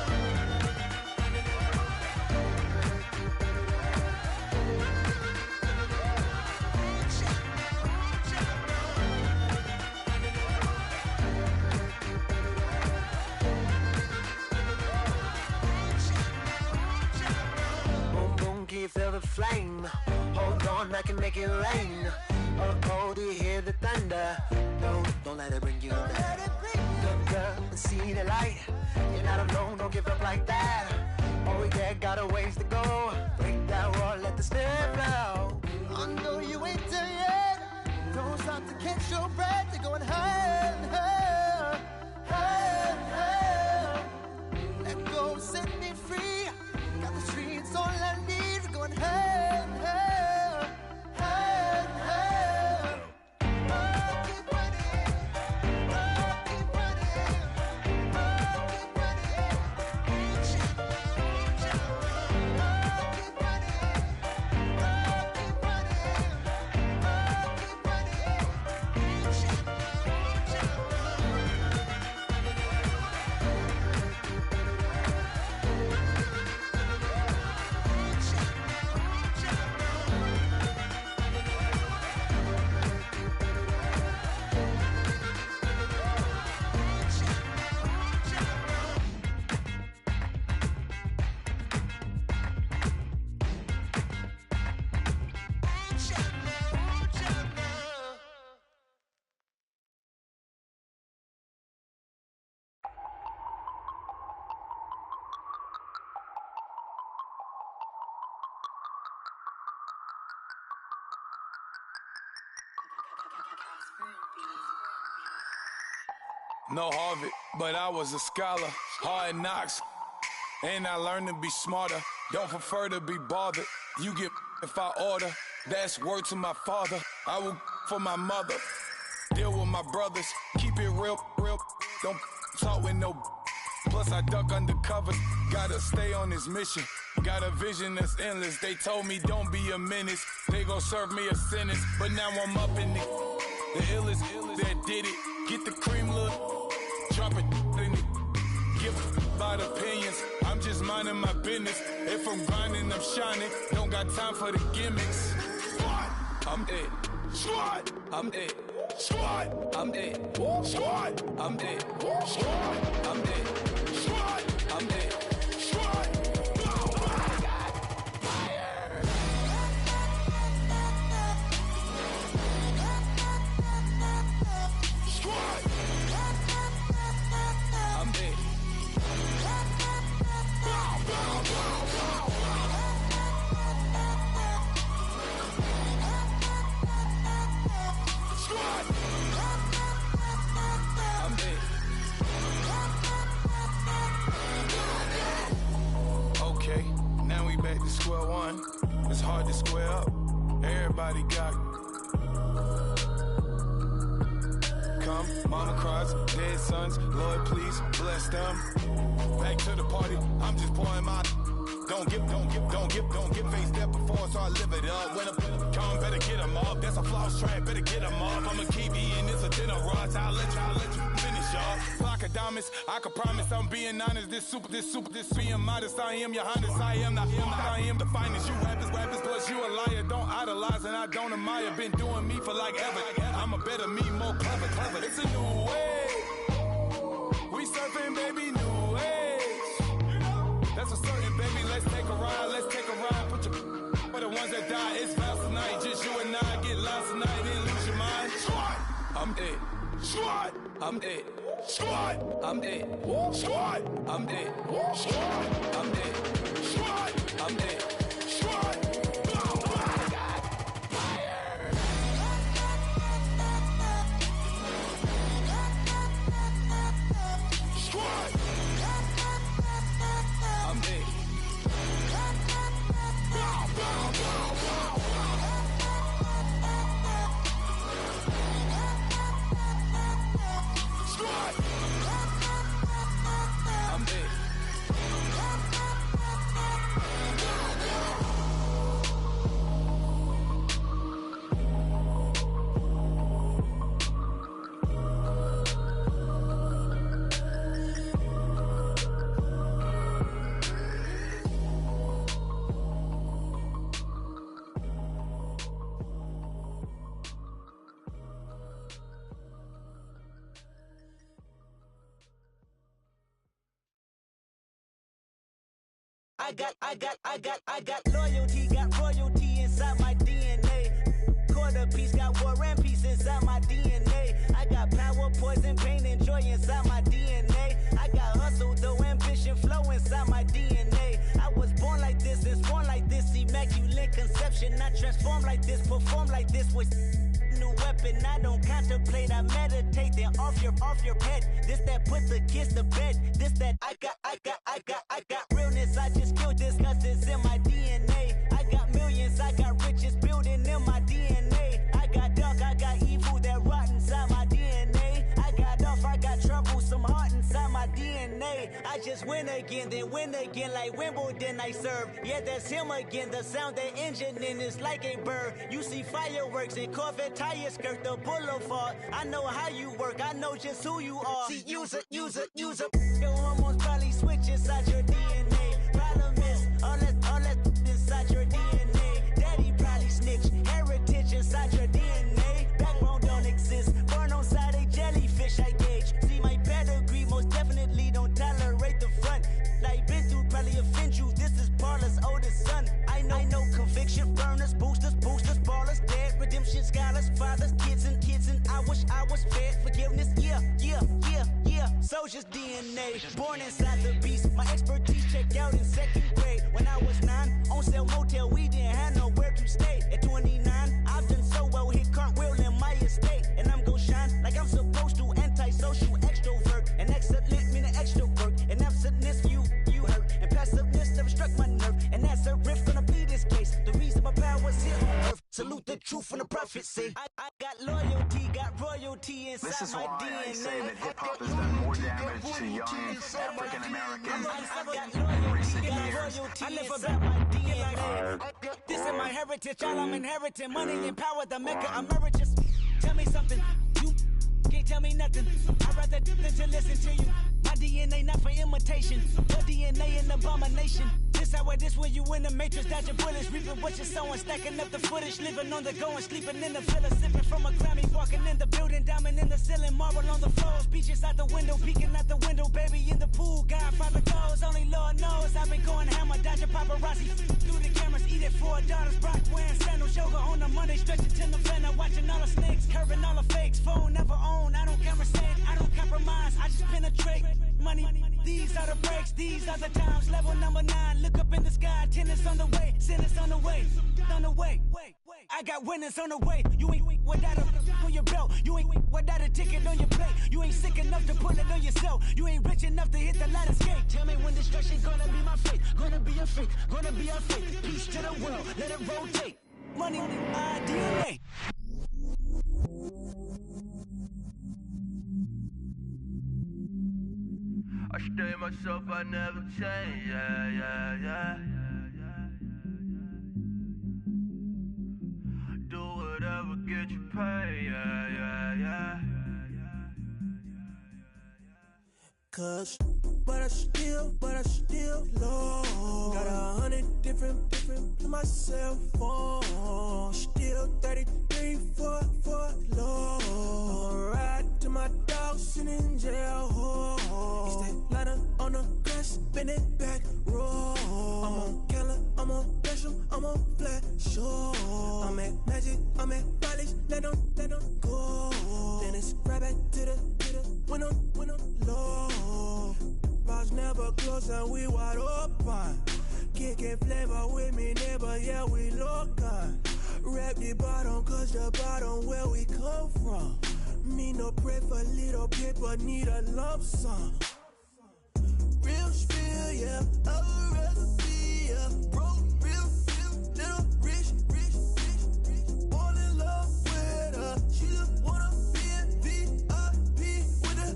Boom, boom, can you feel the flame? Hold on, I can make it rain. Oh, do you hear the thunder? No, don't let it bring you down. Look up and see the light. You're not alone, don't give up like that. Oh yeah, got a ways to go. Break that wall, let the spirit flow. I know you ain't there yet. Don't stop to catch your breath. You're going higher, higher, higher, higher. Let go, set me free. Got the streets all I need. We're going higher, higher, higher, higher. Keep running, keep running, keep running. Reach out, reach out. Keep running, keep running, keep running. Reach out, reach out. No Harvard, but I was a scholar. Hard knocks, and I learned to be smarter. Don't prefer to be bothered. You get if I order. That's word to my father. I will for my mother. Deal with my brothers. Keep it real, real. Don't talk with no. Plus I duck undercover. Gotta stay on this mission. Got a vision that's endless. They told me don't be a menace. They gon' serve me a sentence. But now I'm up in the illest that did it. Get the cream look. Drop it in it. Give about opinions. I'm just minding my business. If I'm grinding, I'm shining. Don't got time for the gimmicks. Squad, I'm it. Squad, I'm it. Squad, I'm it. Squad, I'm it. Squad, I'm it. Squad, I'm it. Squad. Back to square one. It's hard to square up. Everybody got come. Mama cries, dead sons. Lord, please bless them. Back to the party. I'm just pouring my. Don't get face step before, so I live it up. When I come, better get them up. That's a floss track, better get them up. I'ma keep eating this a dinner rush. I'll let you finish up. Flock of diamonds, I can promise I'm being honest. This being modest. I am your highness, I am not him. I am the finest. You rappers, plus you a liar. Don't idolize and I don't admire. Been doing me for like ever. I'm a better me, more clever. It's a new way. We surfing, baby, new age. That's a certain, baby. Let's take a ride. Put your for the ones that die. It's vows tonight. Just you and I get lost tonight and lose your mind. I'm it. Squad. I'm it. Squad. I'm it. Squad. I'm it. Squad. I'm it. Squad. I'm it. Squad. I got loyalty, got royalty inside my DNA. Quarter piece, got war and peace inside my DNA. I got power, poison, pain, and joy inside my DNA. I got hustle, though, ambition, flow inside my DNA. I was born like this, and born like this, immaculate conception. I transform like this, perform like this with new weapon. I don't contemplate, I meditate, then off your head. This that put the kids to bed. This that I got realness. I just killed this cause it's in my DNA. I got millions, I got riches building in my DNA. I got dark, I got evil that rot inside my DNA. I got off, I got trouble, some heart inside my DNA. I just win again, then win again like Wimbledon I serve. Yeah, that's him again, the sound that engine in is like a bird. You see fireworks and Corvette tires skirt the boulevard. I know how you work, I know just who you are. See, use it. Your hormones probably switch inside your DNA. Problem is, all that inside your DNA. Daddy probably snitch, heritage inside your DNA. Backbone don't exist, born on side a jellyfish I gauge. See my pedigree, most definitely don't tolerate the front. Like been through, probably offend you, this is Paula's oldest son. I know conviction, burners, boosters, ballers, dead, redemption, scholars, fathers, kids and I wish I was fed forgiveness, yeah. Soldier's DNA, born inside the beast. My expertise checked out in second grade. When I was 9, on sale motel, we didn't have nowhere to stay. At 29, I've done so well, hit cartwheel in my estate. And I'm gon' shine like I'm supposed to, antisocial extrovert. And excellent meaning extra work. And absentness, you hurt. And passiveness never struck my nerve. And that's a riff gonna be this case. The reason my power's here on earth. Salute the truth and the prophecy. I got loyalty, got royalty inside This is my why DNA. I say that hip-hop has done more damage to young African Americans in recent years. I live about my DNA. This is my heritage, all I'm inheriting. Money and power, the mecca emeritus. Tell me something, you can't tell me nothing. I'd rather than to listen to you. My DNA not for imitation, your DNA an abomination. This how it is when you in the matrix, dodging bullets, reaping what you're sowing, stacking up the footage, living on the go and sleeping in the villa, sipping from a Grammy, walking in the building, diamond in the ceiling, marble on the floors, beaches out the window, peeking out the window, baby in the pool, Godfather goes, only Lord knows, I've been going hammer, dodging paparazzi, through the cameras, eat it 4 daughters, Brock wearing sandals, yoga on a Monday, stretching to November, watching all the snakes, curving all the fakes, phone never own, I don't conversate, I don't compromise, I just penetrate, money, these are the breaks, these are the times, level number 9, look up in the sky, tennis on the way, sinners on the way, I got winners on the way, you ain't without a on your belt, you ain't without a ticket on your plate, you ain't sick enough to put it on yourself, you ain't rich enough to hit the ladder skate, tell me when destruction gonna be my fate, gonna be a fate, gonna be a fate, peace to the world, let it rotate, money, DNA. I stay myself, I never change, yeah. Do whatever, get you paid, yeah. Cause, but I still low. Got 100 different to my cell phone. Still 33 for low. I'ma ride to my dog sitting in jail. He's that liner on the grass, spin it back, roll. I'm on Keller, I'm on Gresham, I'm on Flat Shore. I'm at Magic, I'm at Raleigh, let them go. Then and we wide open. Kicking flavor with me, neighbor, yeah, we local. Rap the bottom, cause the bottom where we come from. Me no pray for little paper, need a lump sum. Real spiel, yeah, I would rather be, yeah. Broke, real, little rich. All in love with her, she just wanna be in VIP with her.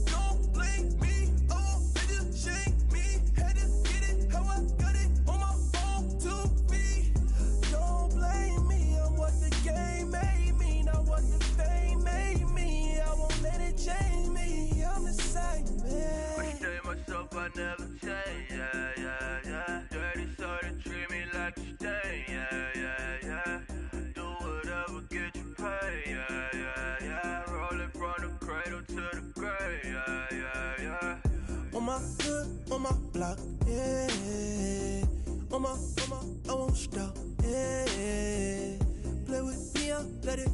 Don't blame me, oh, they just shame me. Had to get it, how I got it, on my phone to be. Don't blame me, I'm what the game made me, not what the fame made me. I won't let it change me, I'm the same man. I stay myself, I never change, yeah. Dirty so they treat me like a stain, yeah. Do whatever, get you paid, yeah. Rolling from the cradle to the grave, yeah. On my hood, on my block, yeah. On my, I won't stop, yeah. Play with me, let it